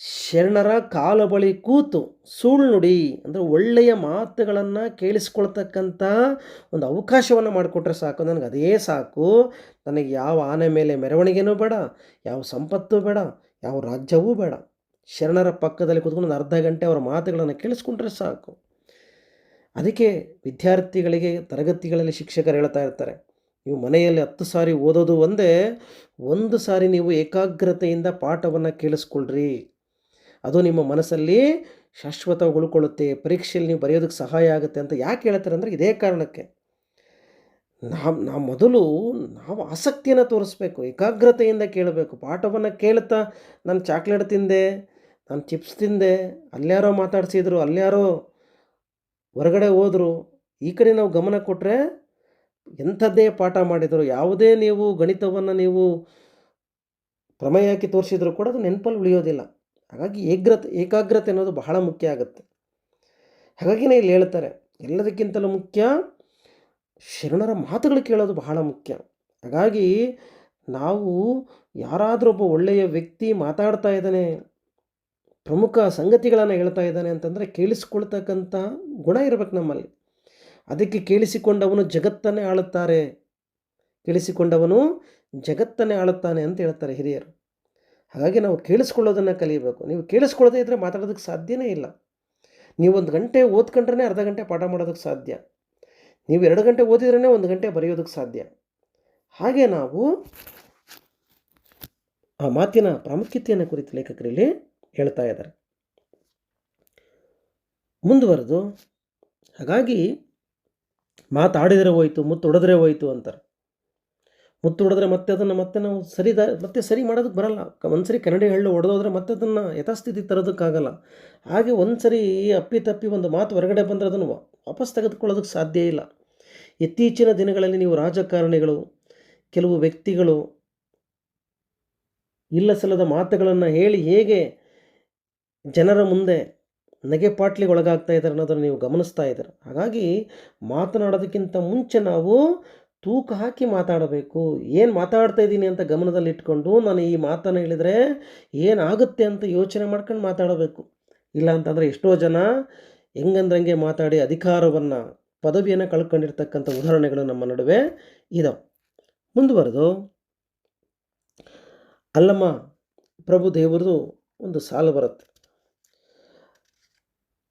ಶರಣರ ಕಾಲ ಬಳಿ ಕೂತು ಸುಳ್ಳು ನುಡಿ ಅಂದರೆ ಒಳ್ಳೆಯ ಮಾತುಗಳನ್ನು ಕೇಳಿಸ್ಕೊಳ್ತಕ್ಕಂಥ ಒಂದು ಅವಕಾಶವನ್ನು ಮಾಡಿಕೊಟ್ರೆ ಸಾಕು, ನನಗೆ ಅದೇ ಸಾಕು. ನನಗೆ ಯಾವ ಆನೆ ಮೇಲೆ ಮೆರವಣಿಗೆನೂ ಬೇಡ, ಯಾವ ಸಂಪತ್ತು ಬೇಡ, ಯಾವ ರಾಜ್ಯವೂ ಬೇಡ. ಶರಣರ ಪಕ್ಕದಲ್ಲಿ ಕೂತ್ಕೊಂಡು ಒಂದು ಅರ್ಧ ಗಂಟೆ ಅವರ ಮಾತುಗಳನ್ನು ಕೇಳಿಸ್ಕೊಂಡ್ರೆ ಸಾಕು. ಅದಕ್ಕೆ ವಿದ್ಯಾರ್ಥಿಗಳಿಗೆ ತರಗತಿಗಳಲ್ಲಿ ಶಿಕ್ಷಕರು ಹೇಳ್ತಾ ಇರ್ತಾರೆ, ನೀವು ಮನೆಯಲ್ಲಿ 10 ಸಾರಿ ಓದೋದು ಒಂದೇ, 1 ಸಾರಿ ನೀವು ಏಕಾಗ್ರತೆಯಿಂದ ಪಾಠವನ್ನು ಕೇಳಿಸ್ಕೊಳ್ರಿ, ಅದು ನಿಮ್ಮ ಮನಸ್ಸಲ್ಲಿ ಶಾಶ್ವತ ಉಳ್ಕೊಳ್ಳುತ್ತೆ, ಪರೀಕ್ಷೆಯಲ್ಲಿ ನೀವು ಬರೆಯೋದಕ್ಕೆ ಸಹಾಯ ಆಗುತ್ತೆ ಅಂತ ಯಾಕೆ ಹೇಳ್ತಾರೆ ಅಂದರೆ ಇದೇ ಕಾರಣಕ್ಕೆ. ನಾವು ಮೊದಲು ಆಸಕ್ತಿಯನ್ನು ತೋರಿಸ್ಬೇಕು, ಏಕಾಗ್ರತೆಯಿಂದ ಕೇಳಬೇಕು. ಪಾಠವನ್ನು ಕೇಳ್ತಾ ನಾನು ಚಾಕ್ಲೇಟ್ ತಿಂದೆ, ನಾನು ಚಿಪ್ಸ್ ತಿಂದೆ, ಅಲ್ಯಾರೋ ಮಾತಾಡಿಸಿದ್ರು, ಅಲ್ಯಾರೋ ಹೊರಗಡೆ ಹೋದರು, ಈ ಕಡೆ ನಾವು ಗಮನ ಕೊಟ್ಟರೆ ಎಂಥದ್ದೇ ಪಾಠ ಮಾಡಿದರು, ಯಾವುದೇ ನೀವು ಗಣಿತವನ್ನು ನೀವು ಪ್ರಮೇಯ ಹಾಕಿ ತೋರಿಸಿದ್ರು ಕೂಡ ಅದು ನೆನಪಲ್ಲಿ ಉಳಿಯೋದಿಲ್ಲ. ಹಾಗಾಗಿ ಏಕಾಗ್ರತೆ ಅನ್ನೋದು ಬಹಳ ಮುಖ್ಯ ಆಗುತ್ತೆ. ಹಾಗಾಗಿನೇ ಇಲ್ಲಿ ಹೇಳ್ತಾರೆ, ಎಲ್ಲದಕ್ಕಿಂತಲೂ ಮುಖ್ಯ ಶರಣರ ಮಾತುಗಳು ಕೇಳೋದು ಬಹಳ ಮುಖ್ಯ. ಹಾಗಾಗಿ ನಾವು ಯಾರಾದರೂ ಒಬ್ಬ ಒಳ್ಳೆಯ ವ್ಯಕ್ತಿ ಮಾತಾಡ್ತಾ ಇದ್ದಾನೆ, ಪ್ರಮುಖ ಸಂಗತಿಗಳನ್ನು ಹೇಳ್ತಾ ಇದ್ದಾನೆ ಅಂತಂದರೆ ಕೇಳಿಸಿಕೊಳ್ತಕ್ಕಂಥ ಗುಣ ಇರಬೇಕು ನಮ್ಮಲ್ಲಿ. ಅದಕ್ಕೆ ಕೇಳಿಸಿಕೊಂಡವನು ಜಗತ್ತನ್ನೇ ಆಳುತ್ತಾರೆ, ಕೇಳಿಸಿಕೊಂಡವನು ಜಗತ್ತನ್ನೇ ಆಳುತ್ತಾನೆ ಅಂತ ಹೇಳ್ತಾರೆ ಹಿರಿಯರು. ಹಾಗಾಗಿ ನಾವು ಕೇಳಿಸ್ಕೊಳ್ಳೋದನ್ನು ಕಲಿಯಬೇಕು. ನೀವು ಕೇಳಿಸ್ಕೊಳ್ಳೋದೇ ಇದ್ದರೆ ಮಾತಾಡೋದಕ್ಕೆ ಸಾಧ್ಯನೇ ಇಲ್ಲ. ನೀವು 1 ಗಂಟೆ ಓದ್ಕೊಂಡ್ರೆ ಅರ್ಧ ಗಂಟೆ ಪಾಠ ಮಾಡೋದಕ್ಕೆ ಸಾಧ್ಯ, ನೀವು 2 ಗಂಟೆ ಓದಿದ್ರೇ 1 ಗಂಟೆ ಬರೆಯೋದಕ್ಕೆ ಸಾಧ್ಯ. ಹಾಗೆ ನಾವು ಆ ಮಾತಿನ ಪ್ರಾಮುಖ್ಯತೆಯನ್ನು ಕುರಿತು ಲೇಖಕರಲ್ಲಿ ಹೇಳ್ತಾ ಇದ್ದಾರೆ. ಮುಂದುವರೆದು, ಹಾಗಾಗಿ ಮಾತಾಡಿದರೆ ಹೋಯಿತು, ಮುತ್ತೊಡೆದ್ರೆ ಹೋಯಿತು ಅಂತಾರೆ. ಮುತ್ತೊಡೆದ್ರೆ ಮತ್ತೆ ಅದನ್ನು ಮತ್ತೆ ನಾವು ಮತ್ತೆ ಸರಿ ಮಾಡೋದಕ್ಕೆ ಬರಲ್ಲ. ಒಂದ್ಸರಿ ಕನ್ನಡಿ ಹಳ್ಳು ಹೊಡೆದೋದ್ರೆ ಮತ್ತೆ ಅದನ್ನು ಯಥಾಸ್ಥಿತಿ ತರೋದಕ್ಕಾಗಲ್ಲ. ಹಾಗೆ ಒಂದ್ಸರಿ ಅಪ್ಪಿತಪ್ಪಿ ಒಂದು ಮಾತು ಹೊರಗಡೆ ಬಂದರೆ ಅದನ್ನು ವಾಪಸ್ ತೆಗೆದುಕೊಳ್ಳೋದಕ್ಕೆ ಸಾಧ್ಯ ಇಲ್ಲ. ಇತ್ತೀಚಿನ ದಿನಗಳಲ್ಲಿ ನೀವು ರಾಜಕಾರಣಿಗಳು, ಕೆಲವು ವ್ಯಕ್ತಿಗಳು ಇಲ್ಲ ಸಲ್ಲದ ಮಾತುಗಳನ್ನು ಹೇಳಿ ಹೇಗೆ ಜನರ ಮುಂದೆ ನಗೆಪಾಟ್ಲಿಗೆ ಒಳಗಾಗ್ತಾ ಇದ್ದಾರೆ ಅನ್ನೋದನ್ನು ನೀವು ಗಮನಿಸ್ತಾ ಇದ್ದೀರ. ಹಾಗಾಗಿ ಮಾತನಾಡೋದಕ್ಕಿಂತ ಮುಂಚೆ ನಾವು ತೂಕ ಹಾಕಿ ಮಾತಾಡಬೇಕು. ಏನು ಮಾತಾಡ್ತಾ ಇದ್ದೀನಿ ಅಂತ ಗಮನದಲ್ಲಿಟ್ಕೊಂಡು ನಾನು ಈ ಮಾತನ್ನು ಹೇಳಿದರೆ ಏನಾಗುತ್ತೆ ಅಂತ ಯೋಚನೆ ಮಾಡ್ಕೊಂಡು ಮಾತಾಡಬೇಕು. ಇಲ್ಲ ಅಂತಂದರೆ ಎಷ್ಟೋ ಜನ ಹೆಂಗಂದ್ರಂಗೆ ಮಾತಾಡಿ ಅಧಿಕಾರವನ್ನು, ಪದವಿಯನ್ನು ಕಳ್ಕೊಂಡಿರ್ತಕ್ಕಂಥ ಉದಾಹರಣೆಗಳು ನಮ್ಮ ನಡುವೆ ಇದಾವೆ. ಮುಂದುವರೆದು, ಅಲ್ಲಮ್ಮ ಪ್ರಭು ದೇವರದು ಒಂದು ಸಾಲು ಬರುತ್ತೆ.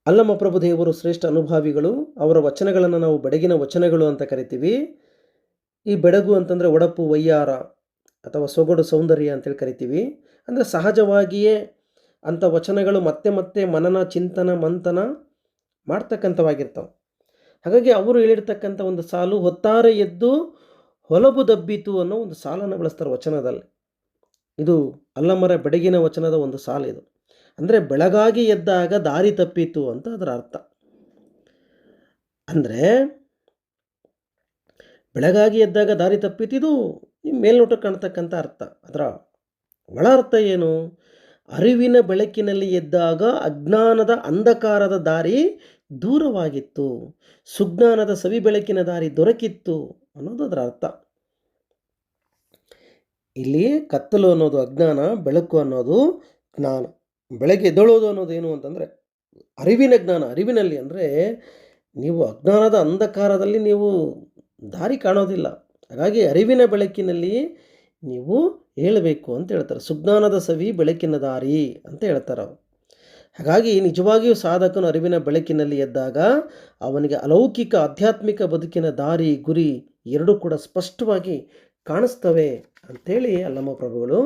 ಅಲ್ಲಮ್ಮ ಪ್ರಭು ದೇವರು ಶ್ರೇಷ್ಠ ಅನುಭಾವಿಗಳು, ಅವರ ವಚನಗಳನ್ನು ನಾವು ಬೆಡಗಿನ ವಚನಗಳು ಅಂತ ಕರಿತೀವಿ. ಈ ಬೆಡಗು ಅಂತಂದರೆ ಒಡಪು, ವಯ್ಯಾರ ಅಥವಾ ಸೊಗಡು, ಸೌಂದರ್ಯ ಅಂತೇಳಿ ಕರಿತೀವಿ. ಅಂದರೆ ಸಹಜವಾಗಿಯೇ ಅಂಥ ವಚನಗಳು ಮತ್ತೆ ಮತ್ತೆ ಮನನ, ಚಿಂತನ, ಮಂಥನ ಮಾಡ್ತಕ್ಕಂಥವಾಗಿರ್ತವೆ. ಹಾಗಾಗಿ ಅವರು ಹೇಳಿರ್ತಕ್ಕಂಥ ಒಂದು ಸಾಲು, ಹೊತ್ತಾರೆ ಎದ್ದು ಹೊಲಬು ದಬ್ಬಿತು ಅನ್ನೋ ಒಂದು ಸಾಲನ್ನು ಬಳಸ್ತಾರೆ ವಚನದಲ್ಲಿ. ಇದು ಅಲ್ಲಮರ ಬೆಡಗಿನ ವಚನದ ಒಂದು ಸಾಲು ಇದು. ಅಂದರೆ ಬೆಳಗಾಗಿ ಎದ್ದಾಗ ದಾರಿ ತಪ್ಪಿತು ಅಂತ ಅದರ ಅರ್ಥ. ಅಂದರೆ ಬೆಳಗಾಗಿ ಎದ್ದಾಗ ದಾರಿ ತಪ್ಪಿತಿದು ನಿಮ್ಮ ಮೇಲ್ನೋಟಕ್ಕೆ ಕಾಣ್ತಕ್ಕಂಥ ಅರ್ಥ. ಅದರ ಒಳ ಅರ್ಥ ಏನು? ಅರಿವಿನ ಬೆಳಕಿನಲ್ಲಿ ಎದ್ದಾಗ ಅಜ್ಞಾನದ ಅಂಧಕಾರದ ದಾರಿ ದೂರವಾಗಿತ್ತು, ಸುಜ್ಞಾನದ ಸವಿ ಬೆಳಕಿನ ದಾರಿ ದೊರಕಿತ್ತು ಅನ್ನೋದು ಅದರ ಅರ್ಥ. ಇಲ್ಲಿ ಕತ್ತಲು ಅನ್ನೋದು ಅಜ್ಞಾನ, ಬೆಳಕು ಅನ್ನೋದು ಜ್ಞಾನ. ಬೆಳಗ್ಗೆ ಎದ್ದೇಳೋದು ಅನ್ನೋದು ಏನು ಅಂತಂದರೆ ಅರಿವಿನ ಜ್ಞಾನ. ಅರಿವಿನಲ್ಲಿ ಅಂದರೆ ನೀವು ಅಜ್ಞಾನದ ಅಂಧಕಾರದಲ್ಲಿ ನೀವು ದಾರಿ ಕಾಣೋದಿಲ್ಲ. ಹಾಗಾಗಿ ಅರಿವಿನ ಬೆಳಕಿನಲ್ಲಿ ನೀವು ಹೇಳಬೇಕು ಅಂತ ಹೇಳ್ತಾರೆ. ಸುಜ್ಞಾನದ ಸವಿ ಬೆಳಕಿನ ದಾರಿ ಅಂತ ಹೇಳ್ತಾರೆ ಅವರು. ಹಾಗಾಗಿ ನಿಜವಾಗಿಯೂ ಸಾಧಕನು ಅರಿವಿನ ಬೆಳಕಿನಲ್ಲಿ ಎದ್ದಾಗ ಅವನಿಗೆ ಅಲೌಕಿಕ ಆಧ್ಯಾತ್ಮಿಕ ಬದುಕಿನ ದಾರಿ, ಗುರಿ ಎರಡೂ ಕೂಡ ಸ್ಪಷ್ಟವಾಗಿ ಕಾಣಿಸ್ತವೆ ಅಂಥೇಳಿ ಅಲ್ಲಮ ಪ್ರಭುಗಳು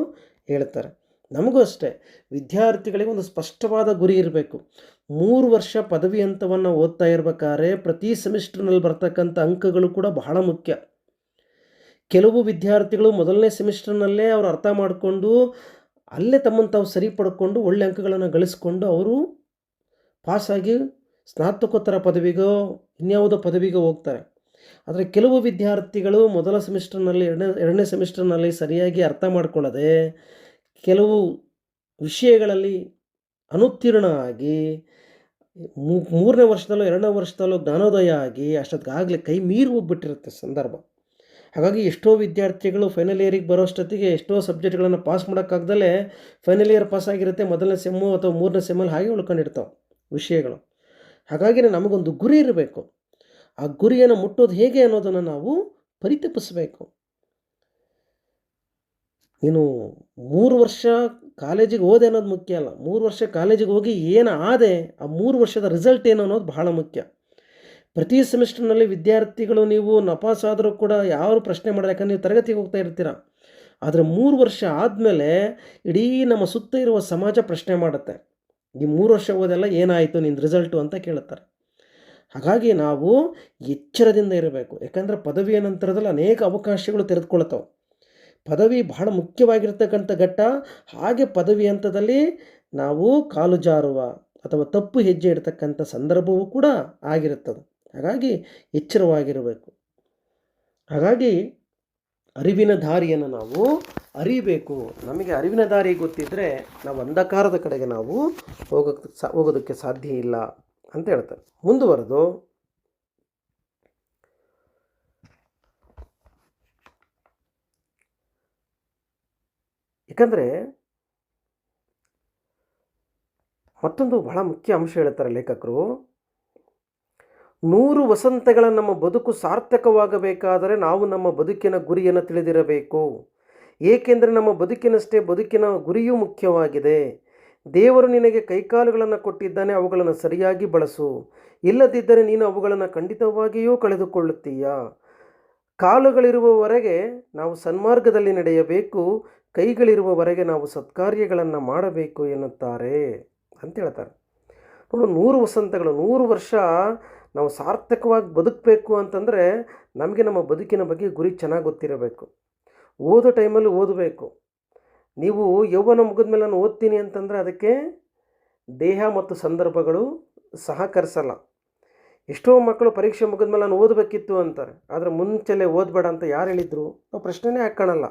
ಹೇಳ್ತಾರೆ. ನಮಗೂ ಅಷ್ಟೇ, ವಿದ್ಯಾರ್ಥಿಗಳಿಗೆ ಒಂದು ಸ್ಪಷ್ಟವಾದ ಗುರಿ ಇರಬೇಕು. 3 ವರ್ಷ ಪದವಿ ಹಂತವನ್ನು ಓದ್ತಾ ಇರಬೇಕಾದ್ರೆ ಪ್ರತಿ ಸೆಮಿಸ್ಟರ್ನಲ್ಲಿ ಬರ್ತಕ್ಕಂಥ ಅಂಕಗಳು ಕೂಡ ಬಹಳ ಮುಖ್ಯ. ಕೆಲವು ವಿದ್ಯಾರ್ಥಿಗಳು ಮೊದಲನೇ ಸೆಮಿಸ್ಟರ್ನಲ್ಲೇ ಅವರು ಅರ್ಥ ಮಾಡಿಕೊಂಡು ಅಲ್ಲೇ ತಮ್ಮನ್ನು ತಾವು ಸರಿ ಪಡ್ಕೊಂಡು ಒಳ್ಳೆ ಅಂಕಗಳನ್ನು ಗಳಿಸ್ಕೊಂಡು ಅವರು ಪಾಸಾಗಿ ಸ್ನಾತಕೋತ್ತರ ಪದವಿಗೋ ಇನ್ಯಾವುದೋ ಪದವಿಗೋ ಹೋಗ್ತಾರೆ. ಆದರೆ ಕೆಲವು ವಿದ್ಯಾರ್ಥಿಗಳು ಮೊದಲ ಸೆಮಿಸ್ಟರ್ನಲ್ಲಿ ಎರಡನೇ ಸೆಮಿಸ್ಟರ್ನಲ್ಲಿ ಸರಿಯಾಗಿ ಅರ್ಥ ಮಾಡ್ಕೊಳ್ಳದೆ ಕೆಲವು ವಿಷಯಗಳಲ್ಲಿ ಅನುತ್ತೀರ್ಣ ಆಗಿ 3ನೇ ವರ್ಷದಲ್ಲೋ 2ನೇ ವರ್ಷದಲ್ಲೋ ಜ್ಞಾನೋದಯ ಆಗಿ ಅಷ್ಟೊತ್ತಿಗಾಗಲೇ ಕೈ ಮೀರಿ ಹೋಗ್ಬಿಟ್ಟಿರುತ್ತೆ ಸಂದರ್ಭ. ಹಾಗಾಗಿ ಎಷ್ಟೋ ವಿದ್ಯಾರ್ಥಿಗಳು ಫೈನಲ್ ಇಯರಿಗೆ ಬರೋಷ್ಟೊತ್ತಿಗೆ ಎಷ್ಟೋ ಸಬ್ಜೆಕ್ಟ್ಗಳನ್ನು ಪಾಸ್ ಮಾಡೋಕ್ಕಾಗ್ದಲೇ ಫೈನಲ್ ಇಯರ್ ಪಾಸ್ ಆಗಿರುತ್ತೆ, ಮೊದಲನೇ ಸೆಮ್ಮು ಅಥವಾ 3ನೇ ಸೆಮ್ಮಲ್ಲಿ ಹಾಗೆ ಉಳ್ಕೊಂಡಿರ್ತಾವೆ ವಿಷಯಗಳು. ಹಾಗಾಗಿ ನಮಗೊಂದು ಗುರಿ ಇರಬೇಕು. ಆ ಗುರಿಯನ್ನು ಮುಟ್ಟೋದು ಹೇಗೆ ಅನ್ನೋದನ್ನು ನಾವು ಪರಿತಪಿಸಬೇಕು. ನೀನು 3 ವರ್ಷ ಕಾಲೇಜಿಗೆ ಹೋದೆ ಅನ್ನೋದು ಮುಖ್ಯ ಅಲ್ಲ. 3 ವರ್ಷ ಕಾಲೇಜಿಗೆ ಹೋಗಿ ಏನು ಆದೆ, ಆ 3 ವರ್ಷದ ರಿಸಲ್ಟ್ ಏನು ಅನ್ನೋದು ಬಹಳ ಮುಖ್ಯ. ಪ್ರತಿ ಸೆಮಿಸ್ಟರ್ನಲ್ಲಿ ವಿದ್ಯಾರ್ಥಿಗಳು ನೀವು ನಪಾಸಾದರೂ ಕೂಡ ಯಾರು ಪ್ರಶ್ನೆ ಮಾಡಲ್ಲ, ಯಾಕಂದರೆ ನೀವು ತರಗತಿಗೆ ಹೋಗ್ತಾ ಇರ್ತೀರ. ಆದರೆ 3 ವರ್ಷ ಆದಮೇಲೆ ಇಡೀ ನಮ್ಮ ಸುತ್ತ ಇರುವ ಸಮಾಜ ಪ್ರಶ್ನೆ ಮಾಡುತ್ತೆ, ಈ 3 ವರ್ಷ ಹೋದೆಲ್ಲ ಏನಾಯಿತು ನಿನ್ನ ರಿಸಲ್ಟು ಅಂತ ಕೇಳುತ್ತಾರೆ. ಹಾಗಾಗಿ ನಾವು ಎಚ್ಚರದಿಂದ ಇರಬೇಕು. ಯಾಕಂದರೆ ಪದವಿಯ ನಂತರದಲ್ಲಿ ಅನೇಕ ಅವಕಾಶಗಳು ತೆರೆದುಕೊಳ್ತಾವೆ. ಪದವಿ ಬಹಳ ಮುಖ್ಯವಾಗಿರ್ತಕ್ಕಂಥ ಘಟ್ಟ. ಹಾಗೆ ಪದವಿ ಹಂತದಲ್ಲಿ ನಾವು ಕಾಲು ಜಾರುವ ಅಥವಾ ತಪ್ಪು ಹೆಜ್ಜೆ ಇಡ್ತಕ್ಕಂಥ ಸಂದರ್ಭವೂ ಕೂಡ ಆಗಿರುತ್ತದೆ. ಹಾಗಾಗಿ ಎಚ್ಚರವಾಗಿರಬೇಕು. ಹಾಗಾಗಿ ಅರಿವಿನ ದಾರಿಯನ್ನು ನಾವು ಅರಿಬೇಕು. ನಮಗೆ ಅರಿವಿನ ದಾರಿ ಗೊತ್ತಿದ್ದರೆ ನಾವು ಅಂಧಕಾರದ ಕಡೆಗೆ ನಾವು ಹೋಗೋದಕ್ಕೆ ಸಾಧ್ಯ ಇಲ್ಲ ಅಂತ ಹೇಳ್ತಾರೆ. ಮುಂದುವರೆದು ಯಾಕಂದರೆ ಮತ್ತೊಂದು ಬಹಳ ಮುಖ್ಯ ಅಂಶ ಹೇಳ್ತಾರೆ ಲೇಖಕರು. 100 ವಸಂತಗಳ ನಮ್ಮ ಬದುಕು ಸಾರ್ಥಕವಾಗಬೇಕಾದರೆ ನಾವು ನಮ್ಮ ಬದುಕಿನ ಗುರಿಯನ್ನು ತಿಳಿದಿರಬೇಕು. ಏಕೆಂದರೆ ನಮ್ಮ ಬದುಕಿನಷ್ಟೇ ಬದುಕಿನ ಗುರಿಯೂ ಮುಖ್ಯವಾಗಿದೆ. ದೇವರು ನಿನಗೆ ಕೈಕಾಲುಗಳನ್ನು ಕೊಟ್ಟಿದ್ದಾನೆ, ಅವುಗಳನ್ನು ಸರಿಯಾಗಿ ಬಳಸು. ಇಲ್ಲದಿದ್ದರೆ ನೀನು ಅವುಗಳನ್ನು ಖಂಡಿತವಾಗಿಯೂ ಕಳೆದುಕೊಳ್ಳುತ್ತೀಯ. ಕಾಲುಗಳಿರುವವರೆಗೆ ನಾವು ಸನ್ಮಾರ್ಗದಲ್ಲಿ ನಡೆಯಬೇಕು, ಕೈಗಳಿರುವವರೆಗೆ ನಾವು ಸತ್ಕಾರ್ಯಗಳನ್ನು ಮಾಡಬೇಕು ಎನ್ನುತ್ತಾರೆ ಅಂತ ಹೇಳ್ತಾರೆ. ನೋಡು, 100 ವಸಂತಗಳು, 100 ವರ್ಷ ನಾವು ಸಾರ್ಥಕವಾಗಿ ಬದುಕಬೇಕು ಅಂತಂದರೆ ನಮಗೆ ನಮ್ಮ ಬದುಕಿನ ಬಗ್ಗೆ ಗುರಿ ಚೆನ್ನಾಗಿ ಗೊತ್ತಿರಬೇಕು. ಓದೋ ಟೈಮಲ್ಲಿ ಓದಬೇಕು. ನೀವು ಯೌವನ ಮುಗಿದ ಮೇಲೆ ನಾನು ಓದ್ತೀನಿ ಅಂತಂದರೆ ಅದಕ್ಕೆ ದೇಹ ಮತ್ತು ಸಂದರ್ಭಗಳು ಸಹಕರಿಸಲ್ಲ. ಎಷ್ಟೋ ಮಕ್ಕಳು ಪರೀಕ್ಷೆ ಮುಗಿದ ಮೇಲೆ ನಾನು ಓದಬೇಕಿತ್ತು ಅಂತಾರೆ. ಆದರೆ ಮುಂಚೆಲೆ ಓದಬೇಡ ಅಂತ ಯಾರು ಹೇಳಿದರು? ನಾವು ಪ್ರಶ್ನೆನೇ ಹಾಕ್ಕೊಳ್ಳಲ್ಲ.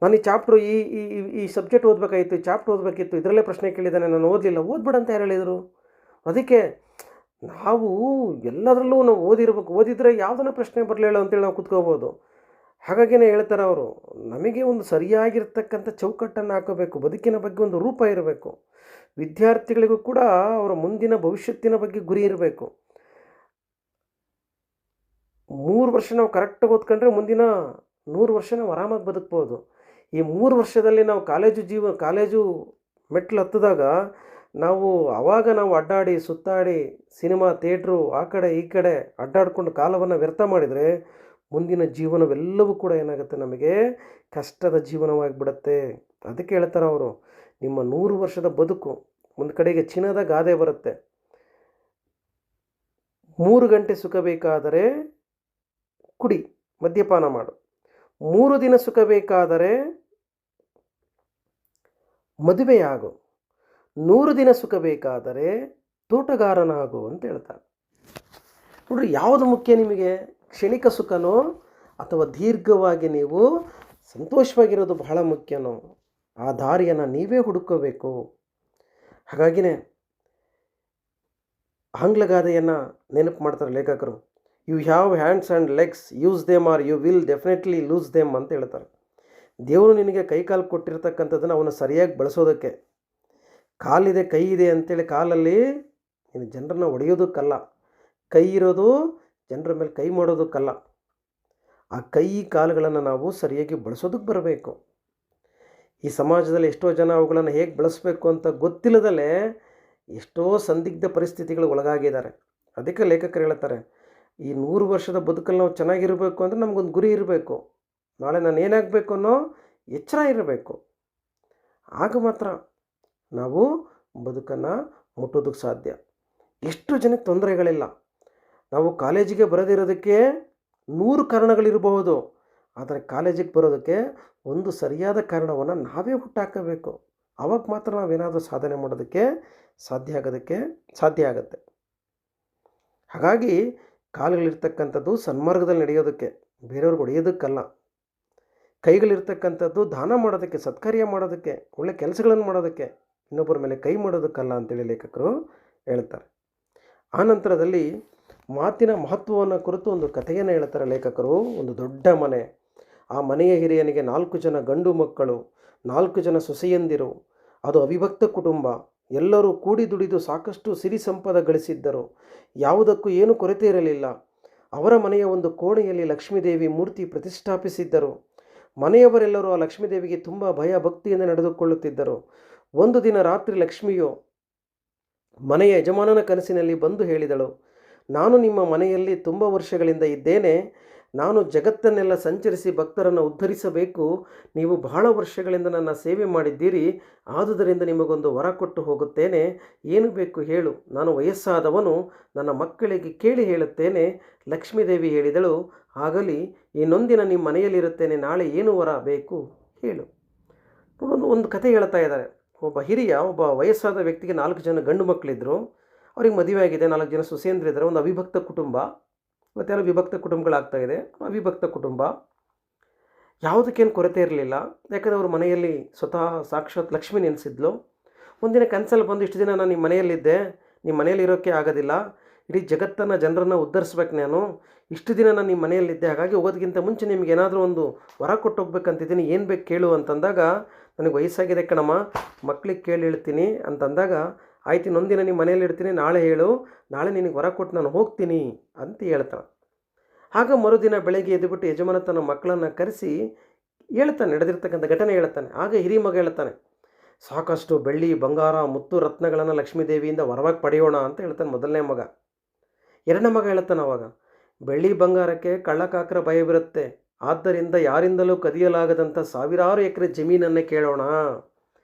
ನಾನು ಈ ಚಾಪ್ಟ್ರು ಈ ಸಬ್ಜೆಕ್ಟ್ ಓದಬೇಕಾಗಿತ್ತು, ಈ ಚಾಪ್ಟ್ರ್ ಓದಬೇಕಿತ್ತು, ಇದರಲ್ಲೇ ಪ್ರಶ್ನೆ ಕೇಳಿದ್ದಾನೆ, ನಾನು ಓದಲಿಲ್ಲ, ಓದ್ಬೇಡ ಅಂತ ಯಾರು ಹೇಳಿದರು? ಅದಕ್ಕೆ ನಾವು ಎಲ್ಲದರಲ್ಲೂ ನಾವು ಓದಿರ್ಬೇಕು. ಓದಿದರೆ ಯಾವುದನ್ನ ಪ್ರಶ್ನೆ ಬರಲಿಲ್ಲ ಅಂತೇಳಿ ನಾವು ಕೂತ್ಕೋಬೋದು. ಹಾಗಾಗಿನೇ ಹೇಳ್ತಾರೆ ಅವರು, ನಮಗೆ ಒಂದು ಸರಿಯಾಗಿರ್ತಕ್ಕಂಥ ಚೌಕಟ್ಟನ್ನು ಹಾಕೋಬೇಕು. ಬದುಕಿನ ಬಗ್ಗೆ ಒಂದು ರೂಪ ಇರಬೇಕು. ವಿದ್ಯಾರ್ಥಿಗಳಿಗೂ ಕೂಡ ಅವರ ಮುಂದಿನ ಭವಿಷ್ಯತ್ತಿನ ಬಗ್ಗೆ ಗುರಿ ಇರಬೇಕು. 3 ವರ್ಷ ನಾವು ಕರೆಕ್ಟಾಗಿ ಓದ್ಕೊಂಡ್ರೆ ಮುಂದಿನ 100 ವರ್ಷ ನಾವು ಆರಾಮಾಗಿ ಬದುಕ್ಬೋದು. ಈ 3 ವರ್ಷದಲ್ಲಿ ನಾವು ಕಾಲೇಜು ಮೆಟ್ಲು ಹತ್ತಿದಾಗ ನಾವು ಅಡ್ಡಾಡಿ ಸುತ್ತಾಡಿ ಸಿನಿಮಾ ಥಿಯೇಟ್ರು ಆ ಕಡೆ ಈ ಕಡೆ ಅಡ್ಡಾಡ್ಕೊಂಡು ಕಾಲವನ್ನು ವ್ಯರ್ಥ ಮಾಡಿದರೆ ಮುಂದಿನ ಜೀವನವೆಲ್ಲವೂ ಕೂಡ ಏನಾಗುತ್ತೆ, ನಮಗೆ ಕಷ್ಟದ ಜೀವನವಾಗಿಬಿಡುತ್ತೆ. ಅದಕ್ಕೆ ಹೇಳ್ತಾರೆ ಅವರು, ನಿಮ್ಮ 100 ವರ್ಷದ ಬದುಕು ಒಂದು ಕಡೆಗೆ ಚಿನ್ನದ ಗಾದೆ ಬರುತ್ತೆ. 3 ಗಂಟೆ ಸುಖ ಬೇಕಾದರೆ ಕುಡಿ, ಮದ್ಯಪಾನ ಮಾಡು. 3 ದಿನ ಸುಖ ಬೇಕಾದರೆ ಮದುವೆಯಾಗು. 100 ದಿನ ಸುಖ ಬೇಕಾದರೆ ತೋಟಗಾರನಾಗು ಅಂತ ಹೇಳ್ತಾರೆ. ನೋಡ್ರಿ, ಯಾವುದು ಮುಖ್ಯ ನಿಮಗೆ? ಕ್ಷಣಿಕ ಸುಖನೋ ಅಥವಾ ದೀರ್ಘವಾಗಿ ನೀವು ಸಂತೋಷವಾಗಿರೋದು ಬಹಳ ಮುಖ್ಯನೋ? ಆ ದಾರಿಯನ್ನು ನೀವೇ ಹುಡುಕೋಬೇಕು. ಹಾಗಾಗಿನೇ ಆಂಗ್ಲಗಾದೆಯನ್ನು ನೆನಪು ಮಾಡ್ತಾರೆ ಲೇಖಕರು. You have hands and legs, use them or you will definitely lose them ಅಂತ ಹೇಳ್ತಾರೆ. ದೇವರು ನಿನಗೆ ಕೈಕಾಲು ಕೊಟ್ಟಿರ್ತಕ್ಕಂಥದ್ದನ್ನು ಅವನು ಸರಿಯಾಗಿ ಬಳಸೋದಕ್ಕೆ. ಕಾಲಿದೆ ಕೈ ಇದೆ ಅಂತೇಳಿ ಕಾಲಲ್ಲಿ ನೀನು ಜನರನ್ನು ಹೊಡೆಯೋದಕ್ಕಲ್ಲ, ಕೈ ಇರೋದು ಜನರ ಮೇಲೆ ಕೈ ಮಾಡೋದಕ್ಕಲ್ಲ. ಆ ಕೈ ಕಾಲುಗಳನ್ನು ನಾವು ಸರಿಯಾಗಿ ಬಳಸೋದಕ್ಕೆ ಬರಬೇಕು. ಈ ಸಮಾಜದಲ್ಲಿ ಎಷ್ಟೋ ಜನ ಅವುಗಳನ್ನು ಹೇಗೆ ಬಳಸಬೇಕು ಅಂತ ಗೊತ್ತಿಲ್ಲದಲ್ಲೇ ಎಷ್ಟೋ ಸಂದಿಗ್ಧ ಪರಿಸ್ಥಿತಿಗಳು ಒಳಗಾಗಿದ್ದಾರೆ. ಅದಕ್ಕೆ ಲೇಖಕರು ಹೇಳ್ತಾರೆ, ಈ 100 ವರ್ಷದ ಬದುಕಲ್ಲಿ ನಾವು ಚೆನ್ನಾಗಿರಬೇಕು ಅಂದರೆ ನಮಗೊಂದು ಗುರಿ ಇರಬೇಕು. ನಾಳೆ ನಾನು ಏನಾಗಬೇಕು ಅನ್ನೋ ಎಚ್ಚರ ಇರಬೇಕು. ಆಗ ಮಾತ್ರ ನಾವು ಬದುಕನ್ನು ಮುಟ್ಟೋದಕ್ಕೆ ಸಾಧ್ಯ. ಎಷ್ಟು ಜನಕ್ಕೆ ತೊಂದರೆಗಳಿಲ್ಲ. ನಾವು ಕಾಲೇಜಿಗೆ ಬರದಿರೋದಕ್ಕೆ 100 ಕಾರಣಗಳಿರಬಹುದು. ಆದರೆ ಕಾಲೇಜಿಗೆ ಬರೋದಕ್ಕೆ ಒಂದು ಸರಿಯಾದ ಕಾರಣವನ್ನು ನಾವೇ ಹುಟ್ಟಾಕಬೇಕು. ಆವಾಗ ಮಾತ್ರ ನಾವೇನಾದರೂ ಸಾಧನೆ ಮಾಡೋದಕ್ಕೆ ಸಾಧ್ಯ ಆಗುತ್ತೆ. ಹಾಗಾಗಿ ಕಾಲುಗಳಿರ್ತಕ್ಕಂಥದ್ದು ಸನ್ಮಾರ್ಗದಲ್ಲಿ ನಡೆಯೋದಕ್ಕೆ, ಬೇರೆಯವ್ರಿಗೆ ಹೊಡೆಯೋದಕ್ಕಲ್ಲ. ಕೈಗಳಿರ್ತಕ್ಕಂಥದ್ದು ದಾನ ಮಾಡೋದಕ್ಕೆ, ಸತ್ಕಾರ್ಯ ಮಾಡೋದಕ್ಕೆ, ಒಳ್ಳೆ ಕೆಲಸಗಳನ್ನು ಮಾಡೋದಕ್ಕೆ, ಇನ್ನೊಬ್ಬರ ಮೇಲೆ ಕೈ ಮಾಡೋದಕ್ಕಲ್ಲ ಅಂತೇಳಿ ಲೇಖಕರು ಹೇಳ್ತಾರೆ. ಆನಂತರದಲ್ಲಿ ಮಾತಿನ ಮಹತ್ವವನ್ನು ಕುರಿತು ಒಂದು ಕಥೆಯನ್ನು ಹೇಳ್ತಾರೆ ಲೇಖಕರು. ಒಂದು ದೊಡ್ಡ ಮನೆ, ಆ ಮನೆಯ ಹಿರಿಯನಿಗೆ 4 ಜನ ಗಂಡು ಮಕ್ಕಳು, 4 ಜನ ಸೊಸೆಯಂದಿರು. ಅದು ಅವಿಭಕ್ತ ಕುಟುಂಬ. ಎಲ್ಲರೂ ಕೂಡಿ ದುಡಿದು ಸಾಕಷ್ಟು ಸಿರಿ ಸಂಪದ ಗಳಿಸಿದ್ದರು. ಯಾವುದಕ್ಕೂ ಏನು ಕೊರತೆ ಇರಲಿಲ್ಲ. ಅವರ ಮನೆಯ ಒಂದು ಕೋಣೆಯಲ್ಲಿ ಲಕ್ಷ್ಮೀದೇವಿ ಮೂರ್ತಿ ಪ್ರತಿಷ್ಠಾಪಿಸಿದ್ದರು. ಮನೆಯವರೆಲ್ಲರೂ ಆ ಲಕ್ಷ್ಮೀದೇವಿಗೆ ತುಂಬ ಭಯ ಭಕ್ತಿಯಿಂದ ನಡೆದುಕೊಳ್ಳುತ್ತಿದ್ದರು. ಒಂದು ದಿನ ರಾತ್ರಿ ಲಕ್ಷ್ಮಿಯು ಮನೆಯ ಯಜಮಾನನ ಕನಸಿನಲ್ಲಿ ಬಂದು ಹೇಳಿದಳು, ನಾನು ನಿಮ್ಮ ಮನೆಯಲ್ಲಿ ತುಂಬ ವರ್ಷಗಳಿಂದ ಇದ್ದೇನೆ. ನಾನು ಜಗತ್ತನ್ನೆಲ್ಲ ಸಂಚರಿಸಿ ಭಕ್ತರನ್ನು ಉದ್ಧರಿಸಬೇಕು. ನೀವು ಬಹಳ ವರ್ಷಗಳಿಂದ ನನ್ನ ಸೇವೆ ಮಾಡಿದ್ದೀರಿ. ಆದುದರಿಂದ ನಿಮಗೊಂದು ವರ ಕೊಟ್ಟು ಹೋಗುತ್ತೇನೆ. ಏನು ಬೇಕು ಹೇಳು, ನಾನು ವಯಸ್ಸಾದವನು, ನನ್ನ ಮಕ್ಕಳಿಗೆ ಕೇಳಿ ಹೇಳುತ್ತೇನೆ. ಲಕ್ಷ್ಮೀದೇವಿ ಹೇಳಿದಳು, ಆಗಲಿ, ಇನ್ನೊಂದಿನ ನಿಮ್ಮ ಮನೆಯಲ್ಲಿರುತ್ತೇನೆ. ನಾಳೆ ಏನು ವರ ಬೇಕು ಹೇಳು. ಒಂದು ಕಥೆ ಹೇಳ್ತಾ ಇದ್ದಾರೆ. ಒಬ್ಬ ವಯಸ್ಸಾದ ವ್ಯಕ್ತಿಗೆ 4 ಜನ ಗಂಡು ಮಕ್ಕಳಿದ್ದರು. ಅವ್ರಿಗೆ ಮದುವೆ ಆಗಿದೆ, 4 ಜನ ಸೊಸೆಯಂದ್ರಿದ್ದಾರೆ. ಒಂದು ಅವಿಭಕ್ತ ಕುಟುಂಬ. ಇವತ್ತೆಲ್ಲ ವಿಭಕ್ತ ಕುಟುಂಬಗಳಾಗ್ತಾಯಿದೆ. ಅವಿಭಕ್ತ ಕುಟುಂಬ, ಯಾವುದಕ್ಕೇನು ಕೊರತೆ ಇರಲಿಲ್ಲ. ಯಾಕಂದರೆ ಅವ್ರ ಮನೆಯಲ್ಲಿ ಸ್ವತಃ ಸಾಕ್ಷಾತ್ ಲಕ್ಷ್ಮಿ ನೆನೆಸಿದ್ಲು. ಒಂದಿನ ಕನಸಲ್ಲಿ ಬಂದು, ಇಷ್ಟು ದಿನ ನಾನು ನಿಮ್ಮ ಮನೆಯಲ್ಲಿದ್ದೆ, ನಿಮ್ಮ ಮನೆಯಲ್ಲಿ ಇರೋಕ್ಕೆ ಆಗೋದಿಲ್ಲ, ಇಡೀ ಜಗತ್ತನ್ನು ಜನರನ್ನು ಉದ್ಧರಿಸ್ಬೇಕು ನಾನು. ಇಷ್ಟು ದಿನ ನಾನು ನಿಮ್ಮ ಮನೆಯಲ್ಲಿದ್ದೆ, ಹಾಗಾಗಿ ಹೋಗೋದಕ್ಕಿಂತ ಮುಂಚೆ ನಿಮ್ಗೆ ಏನಾದರೂ ಒಂದು ವರ ಕೊಟ್ಟು ಹೋಗ್ಬೇಕಂತಿದ್ದೀನಿ, ಏನು ಬೇಕು ಕೇಳು ಅಂತಂದಾಗ, ನನಗೆ ವಯಸ್ಸಾಗಿದೆ ಕಣಮ್ಮ, ಮಕ್ಳಿಗೆ ಕೇಳಿ ಹೇಳ್ತೀನಿ ಅಂತಂದಾಗ, ಆಯ್ತು, ಇನ್ನೊಂದಿನ ನಿಮ್ಮ ಮನೆಯಲ್ಲಿ ಇರ್ತೀನಿ, ನಾಳೆ ಹೇಳು, ನಾಳೆ ನಿನಗೆ ವರ ಕೊಟ್ಟು ನಾನು ಹೋಗ್ತೀನಿ ಅಂತ ಹೇಳ್ತಾನೆ. ಆಗ ಮರುದಿನ ಬೆಳಗ್ಗೆ ಎದ್ದುಬಿಟ್ಟು ಯಜಮಾನ ತನ್ನ ಮಕ್ಕಳನ್ನು ಕರೆಸಿ ಹೇಳ್ತಾನೆ, ನಡೆದಿರ್ತಕ್ಕಂಥ ಘಟನೆ ಹೇಳ್ತಾನೆ. ಆಗ ಹಿರಿ ಮಗ ಹೇಳ್ತಾನೆ, ಸಾಕಷ್ಟು ಬೆಳ್ಳಿ ಬಂಗಾರ ಮುತ್ತು ರತ್ನಗಳನ್ನು ಲಕ್ಷ್ಮೀದೇವಿಯಿಂದ ವರವಾಗಿ ಪಡೆಯೋಣ ಅಂತ ಹೇಳ್ತಾನೆ ಮೊದಲನೇ ಮಗ. ಎರಡನೇ ಮಗ ಹೇಳ್ತಾನೆ ಅವಾಗ, ಬೆಳ್ಳಿ ಬಂಗಾರಕ್ಕೆ ಕಳ್ಳಕಾಕರ ಭಯವಿರುತ್ತೆ, ಆದ್ದರಿಂದ ಯಾರಿಂದಲೂ ಕದಿಯಲಾಗದಂಥ ಸಾವಿರಾರು ಎಕರೆ ಜಮೀನನ್ನೇ ಕೇಳೋಣ.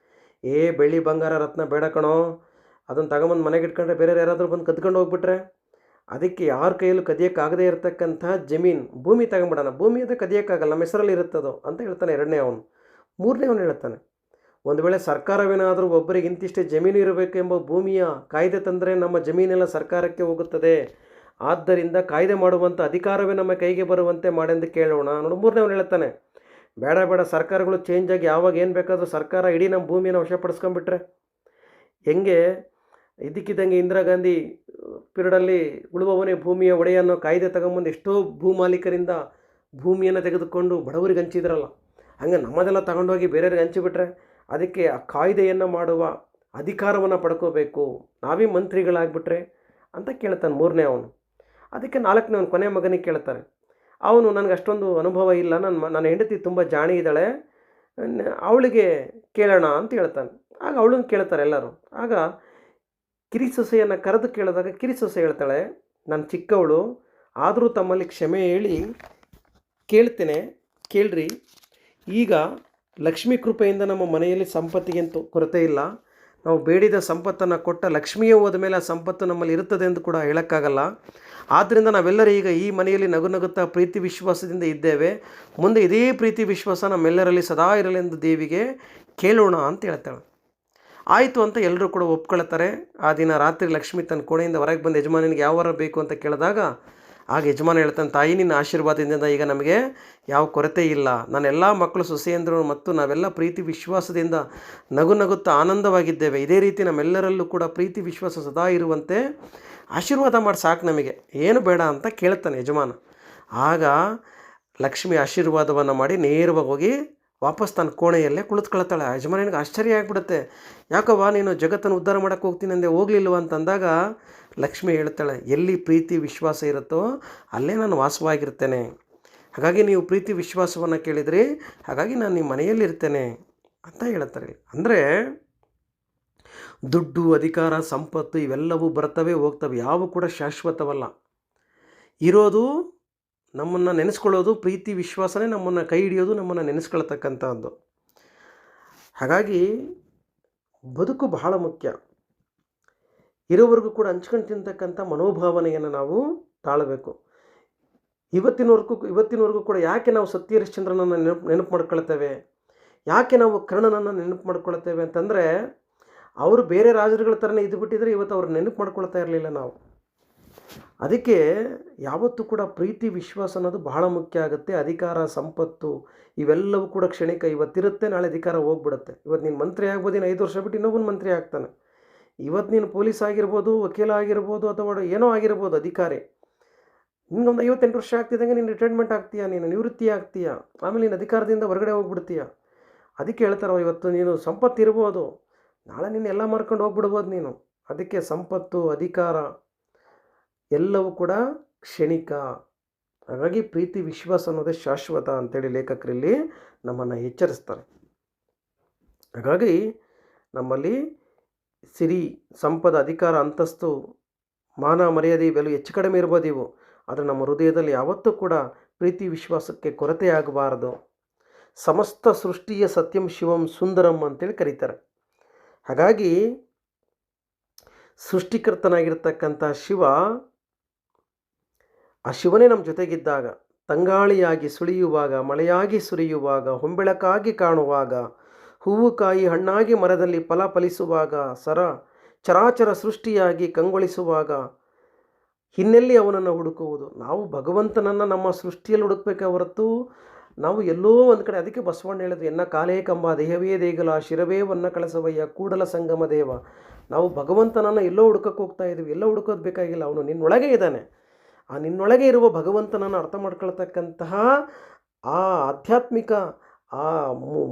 ಬೆಳ್ಳಿ ಬಂಗಾರ ರತ್ನ ಬೇಡ ಕಣೋ, ಅದನ್ನು ತಗೊಂಬಂದು ಮನೆಗೆ ಇಟ್ಕೊಂಡ್ರೆ ಬೇರೆ ಯಾರಾದರೂ ಬಂದು ಕದ್ಕೊಂಡು ಹೋಗ್ಬಿಟ್ರೆ, ಅದಕ್ಕೆ ಯಾರ ಕೈಯಲ್ಲೂ ಕದಿಯೋಕ್ಕಾಗದೇ ಇರತಕ್ಕಂಥ ಜಮೀನು ಭೂಮಿ ತಗೊಂಬಿಡೋಣ. ಭೂಮಿ ಅದು ಕದಿಯೋಕ್ಕಾಗಲ್ಲ, ನಮ್ಮ ಹೆಸರಲ್ಲಿ ಇರುತ್ತದೋ ಅಂತ ಹೇಳ್ತಾನೆ ಎರಡನೇ ಅವನು. ಮೂರನೇ ಅವನು ಹೇಳ್ತಾನೆ, ಒಂದು ವೇಳೆ ಸರ್ಕಾರವೇನಾದರೂ ಒಬ್ಬರಿಗೆ ಇಂತಿಷ್ಟೇ ಜಮೀನು ಇರಬೇಕೆಂಬ ಭೂಮಿಯ ಕಾಯ್ದೆ ತಂದರೆ ನಮ್ಮ ಜಮೀನೆಲ್ಲ ಸರ್ಕಾರಕ್ಕೆ ಹೋಗುತ್ತದೆ. ಆದ್ದರಿಂದ ಕಾಯ್ದೆ ಮಾಡುವಂಥ ಅಧಿಕಾರವೇ ನಮ್ಮ ಕೈಗೆ ಬರುವಂತೆ ಮಾಡೆಂದು ಕೇಳೋಣ. ನೋಡು, ಮೂರನೇ ಅವನು ಹೇಳ್ತಾನೆ, ಬೇಡ, ಸರ್ಕಾರಗಳು ಚೇಂಜ್ ಆಗಿ ಯಾವಾಗ ಏನು ಬೇಕಾದರೂ ಸರ್ಕಾರ ಇಡೀ ನಮ್ಮ ಭೂಮಿಯನ್ನು ವಶಪಡಿಸ್ಕೊಂಡ್ಬಿಟ್ರೆ ಹೆಂಗೆ ಇದಕ್ಕಿದ್ದಂಗೆ ಇಂದಿರಾ ಗಾಂಧಿ ಪೀರಿಯಡಲ್ಲಿ ಉಳುವವನೇ ಭೂಮಿಯ ಒಡೆಯ ಅನ್ನೋ ಕಾಯ್ದೆ ತಗೊಂಬಂದು ಎಷ್ಟೋ ಭೂಮಾಲೀಕರಿಂದ ಭೂಮಿಯನ್ನು ತೆಗೆದುಕೊಂಡು ಬಡವರಿಗೆ ಹಂಚಿದ್ರಲ್ಲ, ಹಂಗೆ ನಮ್ಮದೆಲ್ಲ ತಗೊಂಡೋಗಿ ಬೇರೆಯವ್ರಿಗೆ ಹಂಚಿಬಿಟ್ರೆ ಅದಕ್ಕೆ ಆ ಕಾಯ್ದೆಯನ್ನು ಮಾಡುವ ಅಧಿಕಾರವನ್ನು ಪಡ್ಕೋಬೇಕು, ನಾವೇ ಮಂತ್ರಿಗಳಾಗ್ಬಿಟ್ರೆ ಅಂತ ಕೇಳ್ತಾನೆ ಮೂರನೇ ಅವನು. ಅದಕ್ಕೆ ನಾಲ್ಕನೇ ಅವನು ಕೊನೆ ಮಗನಿಗೆ ಕೇಳ್ತಾರೆ. ಅವನು, ನನಗೆ ಅಷ್ಟೊಂದು ಅನುಭವ ಇಲ್ಲ, ನನ್ನ ಹೆಂಡತಿ ತುಂಬ ಜಾಣಿ ಇದ್ದಾಳೆ, ಅವಳಿಗೆ ಕೇಳೋಣ ಅಂತ ಹೇಳ್ತಾನೆ. ಆಗ ಅವಳನ್ನು ಕೇಳ್ತಾರೆ ಎಲ್ಲರೂ. ಆಗ ಕಿರಿಸೊಸೆಯನ್ನು ಕರೆದು ಕೇಳಿದಾಗ ಕಿರಿಸೊಸೆ ಹೇಳ್ತಾಳೆ, ನಾನು ಚಿಕ್ಕವಳು, ಆದರೂ ತಮ್ಮಲ್ಲಿ ಕ್ಷಮೆ ಹೇಳಿ ಕೇಳ್ತೇನೆ, ಕೇಳ್ರಿ. ಈಗ ಲಕ್ಷ್ಮೀ ಕೃಪೆಯಿಂದ ನಮ್ಮ ಮನೆಯಲ್ಲಿ ಸಂಪತ್ತಿಗೆಂತೂ ಕೊರತೆ ಇಲ್ಲ. ನಾವು ಬೇಡಿದ ಸಂಪತ್ತನ್ನು ಕೊಟ್ಟ ಲಕ್ಷ್ಮಿಯೇ ಹೋದ ಮೇಲೆ ಆ ಸಂಪತ್ತು ನಮ್ಮಲ್ಲಿ ಇರುತ್ತದೆ ಎಂದು ಕೂಡ ಹೇಳೋಕ್ಕಾಗಲ್ಲ. ಆದ್ದರಿಂದ ನಾವೆಲ್ಲರೂ ಈಗ ಈ ಮನೆಯಲ್ಲಿ ನಗು ನಗುತ್ತಾ ಪ್ರೀತಿ ವಿಶ್ವಾಸದಿಂದ ಇದ್ದೇವೆ. ಮುಂದೆ ಇದೇ ಪ್ರೀತಿ ವಿಶ್ವಾಸ ನಮ್ಮೆಲ್ಲರಲ್ಲಿ ಸದಾ ಇರಲೆಂದು ದೇವಿಗೆ ಕೇಳೋಣ ಅಂತ ಹೇಳ್ತಾಳೆ. ಆಯಿತು ಅಂತ ಎಲ್ಲರೂ ಕೂಡ ಒಪ್ಕೊಳ್ತಾರೆ. ಆ ದಿನ ರಾತ್ರಿ ಲಕ್ಷ್ಮಿ ತನ್ನ ಕೋಣೆಯಿಂದ ಹೊರಗೆ ಬಂದು ಯಜಮಾನಿನಿಗೆ ಯಾವ ವರ ಬೇಕು ಅಂತ ಕೇಳಿದಾಗ ಆಗ ಯಜಮಾನ ಹೇಳ್ತಾನೆ, ತಾಯಿ ನಿನ್ನ ಆಶೀರ್ವಾದದಿಂದ ಈಗ ನಮಗೆ ಯಾವ ಕೊರತೆ ಇಲ್ಲ. ನನ್ನ ಎಲ್ಲ ಮಕ್ಕಳು ಸೊಸೆಯಂದರು ಮತ್ತು ನಾವೆಲ್ಲ ಪ್ರೀತಿ ವಿಶ್ವಾಸದಿಂದ ನಗು ನಗುತ್ತಾ ಆನಂದವಾಗಿದ್ದೇವೆ. ಇದೇ ರೀತಿ ನಮ್ಮೆಲ್ಲರಲ್ಲೂ ಕೂಡ ಪ್ರೀತಿ ವಿಶ್ವಾಸ ಸದಾ ಇರುವಂತೆ ಆಶೀರ್ವಾದ ಮಾಡಿ ಸಾಕು, ನಮಗೆ ಏನು ಬೇಡ ಅಂತ ಕೇಳ್ತಾನೆ ಯಜಮಾನ. ಆಗ ಲಕ್ಷ್ಮಿ ಆಶೀರ್ವಾದವನ್ನು ಮಾಡಿ ನೇರವಾಗಿ ಹೋಗಿ ವಾಪಸ್ ತನ್ನ ಕೋಣೆಯಲ್ಲೇ ಕುಳಿತುಕೊಳ್ತಾಳೆ. ಯಜಮಾನಿಗೆ ಆಶ್ಚರ್ಯ ಆಗಿಬಿಡುತ್ತೆ. ಯಾಕವ್ವ ನೀನು ಜಗತ್ತನ್ನು ಉದ್ಧಾರ ಮಾಡೋಕ್ಕೆ ಹೋಗ್ತೀನಿ ಅಂದೆ, ಹೋಗ್ಲಿಲ್ವ ಅಂತಂದಾಗ ಲಕ್ಷ್ಮಿ ಹೇಳ್ತಾಳೆ, ಎಲ್ಲಿ ಪ್ರೀತಿ ವಿಶ್ವಾಸ ಇರುತ್ತೋ ಅಲ್ಲೇ ನಾನು ವಾಸವಾಗಿರ್ತೇನೆ. ಹಾಗಾಗಿ ನೀವು ಪ್ರೀತಿ ವಿಶ್ವಾಸವನ್ನು ಕೇಳಿದ್ರಿ, ಹಾಗಾಗಿ ನಾನು ನಿಮ್ಮ ಮನೆಯಲ್ಲಿರ್ತೇನೆ ಅಂತ ಹೇಳ್ತಾರೆ. ಅಂದರೆ ದುಡ್ಡು, ಅಧಿಕಾರ, ಸಂಪತ್ತು ಇವೆಲ್ಲವೂ ಬರ್ತವೆ ಹೋಗ್ತವೆ, ಯಾವು ಕೂಡ ಶಾಶ್ವತವಲ್ಲ. ಇರೋದು ನಮ್ಮನ್ನು ನೆನೆಸ್ಕೊಳ್ಳೋದು ಪ್ರೀತಿ ವಿಶ್ವಾಸನೇ ನಮ್ಮನ್ನು ಕೈ ಹಿಡಿಯೋದು, ನಮ್ಮನ್ನು ನೆನೆಸ್ಕೊಳ್ತಕ್ಕಂಥದ್ದು. ಹಾಗಾಗಿ ಬದುಕು ಬಹಳ ಮುಖ್ಯ. ಇರೋವರೆಗೂ ಕೂಡ ಹಂಚ್ಕೊಂಡು ತಿಂತಕ್ಕಂಥ ಮನೋಭಾವನೆಯನ್ನು ನಾವು ತಾಳಬೇಕು. ಇವತ್ತಿನವರೆಗೂ ಕೂಡ ಯಾಕೆ ನಾವು ಸತ್ಯ ಹರಿಶ್ಚಂದ್ರನನ್ನು ನೆನಪು ಮಾಡ್ಕೊಳ್ತೇವೆ, ಯಾಕೆ ನಾವು ಕರ್ಣನನ್ನು ನೆನಪು ಮಾಡ್ಕೊಳ್ತೇವೆ ಅಂತಂದರೆ, ಅವರು ಬೇರೆ ರಾಜರುಗಳ ಥರನೇ ಇದ್ದುಬಿಟ್ಟಿದ್ರೆ ಇವತ್ತು ಅವ್ರು ನೆನಪು ಮಾಡ್ಕೊಳ್ತಾ ಇರಲಿಲ್ಲ ನಾವು. ಅದಕ್ಕೆ ಯಾವತ್ತೂ ಕೂಡ ಪ್ರೀತಿ ವಿಶ್ವಾಸ ಅನ್ನೋದು ಬಹಳ ಮುಖ್ಯ ಆಗುತ್ತೆ. ಅಧಿಕಾರ, ಸಂಪತ್ತು ಇವೆಲ್ಲವೂ ಕೂಡ ಕ್ಷಣಿಕ. ಇವತ್ತಿರುತ್ತೆ, ನಾಳೆ ಅಧಿಕಾರ ಹೋಗ್ಬಿಡುತ್ತೆ. ಇವತ್ತು ನೀನು ಮಂತ್ರಿ ಆಗ್ಬೋದು, 5 ವರ್ಷ ಬಿಟ್ಟು ಇನ್ನೊಬ್ಬನ ಮಂತ್ರಿ ಆಗ್ತಾನೆ. ಇವತ್ತು ನೀನು ಪೊಲೀಸ್ ಆಗಿರ್ಬೋದು, ವಕೀಲ ಆಗಿರ್ಬೋದು, ಅಥವಾ ಏನೋ ಆಗಿರ್ಬೋದು ಅಧಿಕಾರಿ. ನಿನಗೊಂದು 58 ವರ್ಷ ಆಗ್ತಿದ್ದಂಗೆ ನೀನು ರಿಟೈರ್ಮೆಂಟ್ ಆಗ್ತೀಯ, ನೀನು ನಿವೃತ್ತಿ ಆಗ್ತೀಯ, ಆಮೇಲೆ ನೀನು ಅಧಿಕಾರದಿಂದ ಹೊರಗಡೆ ಹೋಗ್ಬಿಡ್ತೀಯ. ಅದಕ್ಕೆ ಹೇಳ್ತಾರೋ, ಇವತ್ತು ನೀನು ಸಂಪತ್ತು ಇರ್ಬೋದು, ನಾಳೆ ನೀನು ಎಲ್ಲ ಮಾರ್ಕೊಂಡು ಹೋಗ್ಬಿಡ್ಬೋದು ನೀನು. ಅದಕ್ಕೆ ಸಂಪತ್ತು, ಅಧಿಕಾರ ಎಲ್ಲವೂ ಕೂಡ ಕ್ಷಣಿಕ. ಹಾಗಾಗಿ ಪ್ರೀತಿ ವಿಶ್ವಾಸ ಅನ್ನೋದೇ ಶಾಶ್ವತ ಅಂತೇಳಿ ಲೇಖಕರಲ್ಲಿ ನಮ್ಮನ್ನು ಎಚ್ಚರಿಸ್ತಾರೆ. ಹಾಗಾಗಿ ನಮ್ಮಲ್ಲಿ ಸಿರಿ, ಸಂಪದ, ಅಧಿಕಾರ, ಅಂತಸ್ತು, ಮಾನ ಮರ್ಯಾದೆ ಇವೆಲ್ಲ ಹೆಚ್ಚು ಕಡಿಮೆ ಇರ್ಬೋದು ಇವು, ಆದರೆ ನಮ್ಮ ಹೃದಯದಲ್ಲಿ ಯಾವತ್ತೂ ಕೂಡ ಪ್ರೀತಿ ವಿಶ್ವಾಸಕ್ಕೆ ಕೊರತೆ ಆಗಬಾರದು. ಸಮಸ್ತ ಸೃಷ್ಟಿಯ ಸತ್ಯಂ ಶಿವಂ ಸುಂದರಂ ಅಂತೇಳಿ ಕರೀತಾರೆ. ಹಾಗಾಗಿ ಸೃಷ್ಟಿಕರ್ತನಾಗಿರ್ತಕ್ಕಂಥ ಶಿವ, ಆ ಶಿವನೇ ನಮ್ಮ ಜೊತೆಗಿದ್ದಾಗ, ತಂಗಾಳಿಯಾಗಿ ಸುಳಿಯುವಾಗ, ಮಳೆಯಾಗಿ ಸುರಿಯುವಾಗ, ಹೊಂಬೆಳಕಾಗಿ ಕಾಣುವಾಗ, ಹೂವು ಕಾಯಿ ಹಣ್ಣಾಗಿ ಮರದಲ್ಲಿ ಫಲ ಫಲಿಸುವಾಗ, ಚರಾಚರ ಸೃಷ್ಟಿಯಾಗಿ ಕಂಗೊಳಿಸುವಾಗ ಇನ್ನೆಲ್ಲಿ ಅವನನ್ನು ಹುಡುಕುವುದು? ನಾವು ಭಗವಂತನನ್ನು ನಮ್ಮ ಸೃಷ್ಟಿಯಲ್ಲಿ ಹುಡುಕಬೇಕೆ ಹೊರತು ನಾವು ಎಲ್ಲೋ ಒಂದು ಕಡೆ. ಅದಕ್ಕೆ ಬಸವಣ್ಣ ಹೇಳಿದ್ರು, ಎನ್ನ ಕಾಲೇ ಕಂಬ ದೇಹವೇ ದೇಗಲ ಶಿರವೇ ವನ್ನ ಕಳಸವಯ್ಯ ಕೂಡಲ ಸಂಗಮ ದೇವ. ನಾವು ಭಗವಂತನನ್ನು ಎಲ್ಲೋ ಹುಡುಕಕ್ಕೆ ಹೋಗ್ತಾ ಇದ್ದೀವಿ. ಎಲ್ಲೋ ಹುಡುಕೋದು ಬೇಕಾಗಿಲ್ಲ, ಅವನು ನಿನ್ನೊಳಗೆ ಇದ್ದಾನೆ. ಆ ನಿನ್ನೊಳಗೆ ಇರುವ ಭಗವಂತನನ್ನು ಅರ್ಥ ಮಾಡ್ಕೊಳ್ತಕ್ಕಂತಹ ಆ ಆಧ್ಯಾತ್ಮಿಕ ಆ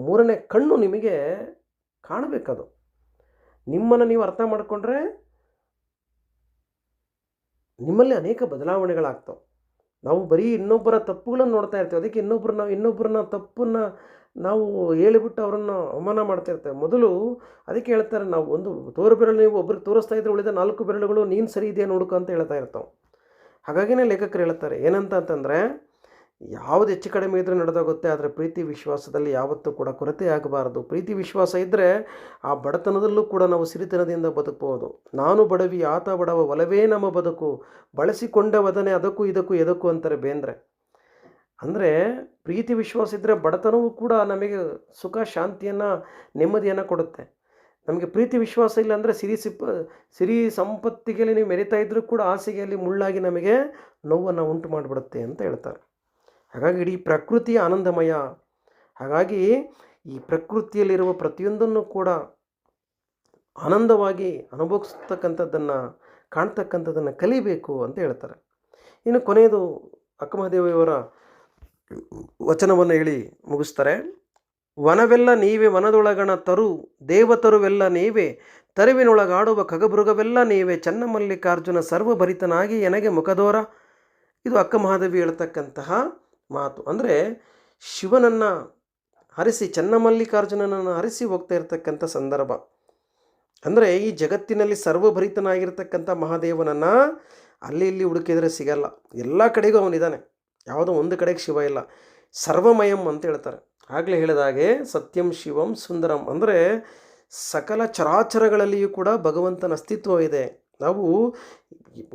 ಮೂರನೇ ಕಣ್ಣು ನಿಮಗೆ ಕಾಣಬೇಕದು. ನಿಮ್ಮನ್ನು ನೀವು ಅರ್ಥ ಮಾಡಿಕೊಂಡ್ರೆ ನಿಮ್ಮಲ್ಲಿ ಅನೇಕ ಬದಲಾವಣೆಗಳಾಗ್ತವೆ. ನಾವು ಬರೀ ಇನ್ನೊಬ್ಬರ ತಪ್ಪುಗಳನ್ನು ನೋಡ್ತಾ ಇರ್ತೀವಿ. ಅದಕ್ಕೆ ಇನ್ನೊಬ್ಬರನ್ನ ತಪ್ಪನ್ನು ನಾವು ಹೇಳಿಬಿಟ್ಟು ಅವರನ್ನು ಅವಮಾನ ಮಾಡ್ತಾ ಇರ್ತೇವೆ. ಮೊದಲು ಅದಕ್ಕೆ ಹೇಳ್ತಾರೆ, ನಾವು ಒಂದು ತೋರು ಬೆರಳು ನೀವು ಒಬ್ರಿಗೆ ತೋರಿಸ್ತಾ ಇದ್ರೆ ಉಳಿದ 4 ಬೆರಳುಗಳು ನೀನು ಸರಿ ಇದೆಯಾ ನೋಡ್ಕೊ ಅಂತ ಹೇಳ್ತಾ ಇರ್ತಾವೆ. ಹಾಗಾಗಿನೇ ಲೇಖಕರು ಹೇಳ್ತಾರೆ ಏನಂತಂದರೆ, ಯಾವುದು ಹೆಚ್ಚು ಕಡಿಮೆ ಇದ್ರೂ ನಡೆದೋಗುತ್ತೆ, ಆದರೆ ಪ್ರೀತಿ ವಿಶ್ವಾಸದಲ್ಲಿ ಯಾವತ್ತೂ ಕೂಡ ಕೊರತೆ ಆಗಬಾರದು. ಪ್ರೀತಿ ವಿಶ್ವಾಸ ಇದ್ದರೆ ಆ ಬಡತನದಲ್ಲೂ ಕೂಡ ನಾವು ಸಿರಿತನದಿಂದ ಬದುಕಬಹುದು. ನಾನು ಬಡವಿ ಆತ ಬಡವ ಒಲವೇ ನಮ್ಮ ಬದುಕು, ಬಳಸಿಕೊಂಡ ವದನೆ ಅದಕ್ಕೂ ಇದಕ್ಕೂ ಎದಕ್ಕೂ ಅಂತಾರೆ ಬೇಂದ್ರೆ. ಅಂದರೆ ಪ್ರೀತಿ ವಿಶ್ವಾಸ ಇದ್ದರೆ ಬಡತನವೂ ಕೂಡ ನಮಗೆ ಸುಖ, ಶಾಂತಿಯನ್ನು, ನೆಮ್ಮದಿಯನ್ನು ಕೊಡುತ್ತೆ. ನಮಗೆ ಪ್ರೀತಿ ವಿಶ್ವಾಸ ಇಲ್ಲ ಅಂದರೆ ಸಿರಿ ಸಂಪತ್ತಿಗೆ ನೀವು ಮೆರಿತಾ ಇದ್ದರೂ ಕೂಡ ಆಸೆಗೆಯಲ್ಲಿ ಮುಳ್ಳಾಗಿ ನಮಗೆ ನೋವನ್ನು ಉಂಟು ಮಾಡಿಬಿಡುತ್ತೆ ಅಂತ ಹೇಳ್ತಾರೆ. ಹಾಗಾಗಿ ಇಡೀ ಪ್ರಕೃತಿಯ ಆನಂದಮಯ. ಹಾಗಾಗಿ ಈ ಪ್ರಕೃತಿಯಲ್ಲಿರುವ ಪ್ರತಿಯೊಂದನ್ನು ಕೂಡ ಆನಂದವಾಗಿ ಅನುಭವಿಸ್ತಕ್ಕಂಥದ್ದನ್ನು, ಕಾಣ್ತಕ್ಕಂಥದ್ದನ್ನು ಕಲಿಬೇಕು ಅಂತ ಹೇಳ್ತಾರೆ. ಇನ್ನು ಕೊನೆಯದು ಅಕ್ಕಮಹಾದೇವಿಯವರ ವಚನವನ್ನು ಹೇಳಿ ಮುಗಿಸ್ತಾರೆ. ವನವೆಲ್ಲ ನೀವೇ ವನದೊಳಗಣ ತರು ದೇವತರುವೆಲ್ಲ ನೀವೇ, ತರುವಿನೊಳಗಾಡುವ ಖಗಮೃಗವೆಲ್ಲ ನೀವೇ, ಚನ್ನಮಲ್ಲಿಕಾರ್ಜುನ ಸರ್ವಭರಿತನಾಗಿ ಎನಗೆ ಮುಖದೋರ. ಇದು ಅಕ್ಕಮಹಾದೇವಿ ಹೇಳ್ತಕ್ಕಂತಹ ಮಾತು. ಅಂದರೆ ಶಿವನನ್ನು ಹರಿಸಿ, ಚನ್ನಮಲ್ಲಿಕಾರ್ಜುನನನ್ನು ಹರಿಸಿ ಹೋಗ್ತಾ ಇರತಕ್ಕಂಥ ಸಂದರ್ಭ. ಅಂದರೆ ಈ ಜಗತ್ತಿನಲ್ಲಿ ಸರ್ವಭರಿತನಾಗಿರ್ತಕ್ಕಂಥ ಮಹಾದೇವನನ್ನು ಅಲ್ಲಿ ಇಲ್ಲಿ ಹುಡುಕಿದರೆ ಸಿಗಲ್ಲ. ಎಲ್ಲ ಕಡೆಗೂ ಅವನಿದ್ದಾನೆ, ಯಾವುದೋ ಒಂದು ಕಡೆಗೆ ಶಿವ ಇಲ್ಲ. ಸರ್ವಮಯಂ ಅಂತ ಹೇಳ್ತಾರೆ. ಆಗಲೇ ಹೇಳಿದಾಗೆ ಸತ್ಯಂ ಶಿವಂ ಸುಂದರಂ. ಅಂದರೆ ಸಕಲ ಚರಾಚರಗಳಲ್ಲಿಯೂ ಕೂಡ ಭಗವಂತನ ಅಸ್ತಿತ್ವ ಇದೆ. ನಾವು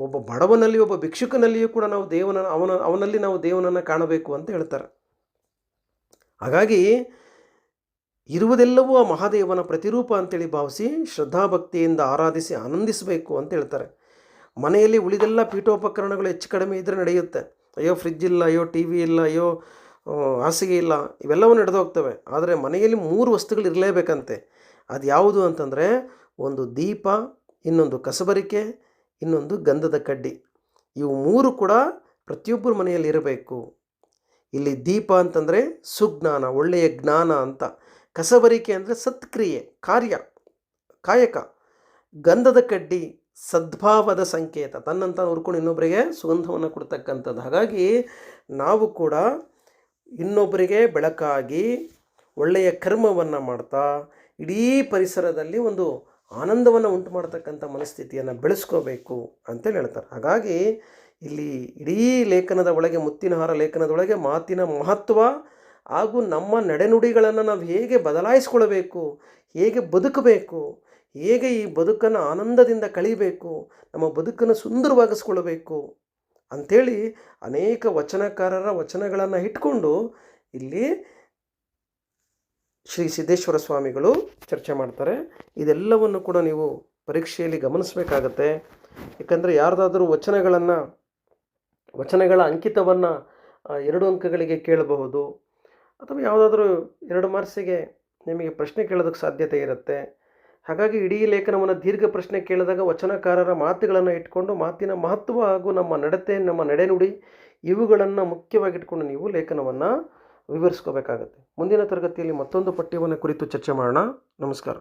ಒಬ್ಬ ಬಡವನಲ್ಲಿ, ಒಬ್ಬ ಭಿಕ್ಷುಕನಲ್ಲಿಯೂ ಕೂಡ ನಾವು ಅವನಲ್ಲಿ ನಾವು ದೇವನನ್ನು ಕಾಣಬೇಕು ಅಂತ ಹೇಳ್ತಾರೆ. ಹಾಗಾಗಿ ಇರುವುದೆಲ್ಲವೂ ಆ ಮಹಾದೇವನ ಪ್ರತಿರೂಪ ಅಂತೇಳಿ ಭಾವಿಸಿ ಶ್ರದ್ಧಾಭಕ್ತಿಯಿಂದ ಆರಾಧಿಸಿ ಆನಂದಿಸಬೇಕು ಅಂತ ಹೇಳ್ತಾರೆ. ಮನೆಯಲ್ಲಿ ಉಳಿದೆಲ್ಲ ಪೀಠೋಪಕರಣಗಳು ಹೆಚ್ಚು ಕಡಿಮೆ ಇದ್ದರೆ ನಡೆಯುತ್ತೆ. ಅಯ್ಯೋ ಫ್ರಿಜ್ ಇಲ್ಲ, ಅಯ್ಯೋ ಟಿ ವಿ ಇಲ್ಲ, ಅಯ್ಯೋ ಹಾಸಿಗೆ ಇಲ್ಲ, ಇವೆಲ್ಲವೂ ನಡೆದೋಗ್ತವೆ. ಆದರೆ ಮನೆಯಲ್ಲಿ 3 ವಸ್ತುಗಳು ಇರಲೇಬೇಕಂತೆ. ಅದು ಯಾವುದು ಅಂತಂದರೆ, ಒಂದು ದೀಪ, ಇನ್ನೊಂದು ಕಸಬರಿಕೆ, ಇನ್ನೊಂದು ಗಂಧದ ಕಡ್ಡಿ. ಇವು 3 ಕೂಡ ಪ್ರತಿಯೊಬ್ಬರ ಮನೆಯಲ್ಲಿ ಇರಬೇಕು. ಇಲ್ಲಿ ದೀಪ ಅಂತಂದರೆ ಸುಜ್ಞಾನ, ಒಳ್ಳೆಯ ಜ್ಞಾನ ಅಂತ. ಕಸಬರಿಕೆ ಅಂದರೆ ಸತ್ಕ್ರಿಯೆ, ಕಾಯಕ. ಗಂಧದ ಕಡ್ಡಿ ಸದ್ಭಾವದ ಸಂಕೇತ, ತನ್ನಂತ ಹುರ್ಕೊಂಡು ಇನ್ನೊಬ್ಬರಿಗೆ ಸುಗಂಧವನ್ನು ಕೊಡ್ತಕ್ಕಂಥದ್ದು. ಹಾಗಾಗಿ ನಾವು ಕೂಡ ಇನ್ನೊಬ್ಬರಿಗೆ ಬೆಳಕಾಗಿ ಒಳ್ಳೆಯ ಕರ್ಮವನ್ನು ಮಾಡ್ತಾ ಇಡೀ ಪರಿಸರದಲ್ಲಿ ಒಂದು ಆನಂದವನ್ನು ಉಂಟು ಮಾಡ್ತಕ್ಕಂಥ ಮನಸ್ಥಿತಿಯನ್ನು ಬೆಳೆಸ್ಕೋಬೇಕು ಅಂತೇಳಿ ಹೇಳ್ತಾರೆ. ಹಾಗಾಗಿ ಇಲ್ಲಿ ಇಡೀ ಲೇಖನದ ಒಳಗೆ, ಮುತ್ತಿನಹಾರ ಲೇಖನದೊಳಗೆ ಮಾತಿನ ಮಹತ್ವ ಹಾಗೂ ನಮ್ಮ ನಡೆನುಡಿಗಳನ್ನು ನಾವು ಹೇಗೆ ಬದಲಾಯಿಸ್ಕೊಳ್ಬೇಕು, ಹೇಗೆ ಬದುಕಬೇಕು, ಹೇಗೆ ಈ ಬದುಕನ್ನು ಆನಂದದಿಂದ ಕಳೀಬೇಕು, ನಮ್ಮ ಬದುಕನ್ನು ಸುಂದರವಾಗಿಸ್ಕೊಳ್ಬೇಕು ಅಂಥೇಳಿ ಅನೇಕ ವಚನಕಾರರ ವಚನಗಳನ್ನು ಇಟ್ಕೊಂಡು ಇಲ್ಲಿ ಶ್ರೀ ಸಿದ್ದೇಶ್ವರ ಸ್ವಾಮಿಗಳು ಚರ್ಚೆ ಮಾಡ್ತಾರೆ. ಇದೆಲ್ಲವನ್ನು ಕೂಡ ನೀವು ಪರೀಕ್ಷೆಯಲ್ಲಿ ಗಮನಿಸಬೇಕಾಗತ್ತೆ. ಯಾಕಂದರೆ ಯಾರ್ದಾದರೂ ವಚನಗಳ ಅಂಕಿತವನ್ನು 2 ಅಂಕಗಳಿಗೆ ಕೇಳಬಹುದು, ಅಥವಾ ಯಾವುದಾದ್ರೂ 2 ಮಾರ್ಕ್ಸಿಗೆ ನಿಮಗೆ ಪ್ರಶ್ನೆ ಕೇಳೋದಕ್ಕೆ ಸಾಧ್ಯತೆ ಇರುತ್ತೆ. ಹಾಗಾಗಿ ಇಡೀ ಲೇಖನವನ್ನು ದೀರ್ಘ ಪ್ರಶ್ನೆ ಕೇಳಿದಾಗ ವಚನಕಾರರ ಮಾತುಗಳನ್ನು ಇಟ್ಕೊಂಡು ಮಾತಿನ ಮಹತ್ವ ಹಾಗೂ ನಮ್ಮ ನಡತೆ, ನಮ್ಮ ನಡೆನುಡಿ ಇವುಗಳನ್ನು ಮುಖ್ಯವಾಗಿಟ್ಕೊಂಡು ನೀವು ಲೇಖನವನ್ನು ವಿವರಿಸ್ಕೋಬೇಕಾಗತ್ತೆ. ಮುಂದಿನ ತರಗತಿಯಲ್ಲಿ ಮತ್ತೊಂದು ಪಠ್ಯವನ್ನು ಕುರಿತು ಚರ್ಚೆ ಮಾಡೋಣ. ನಮಸ್ಕಾರ.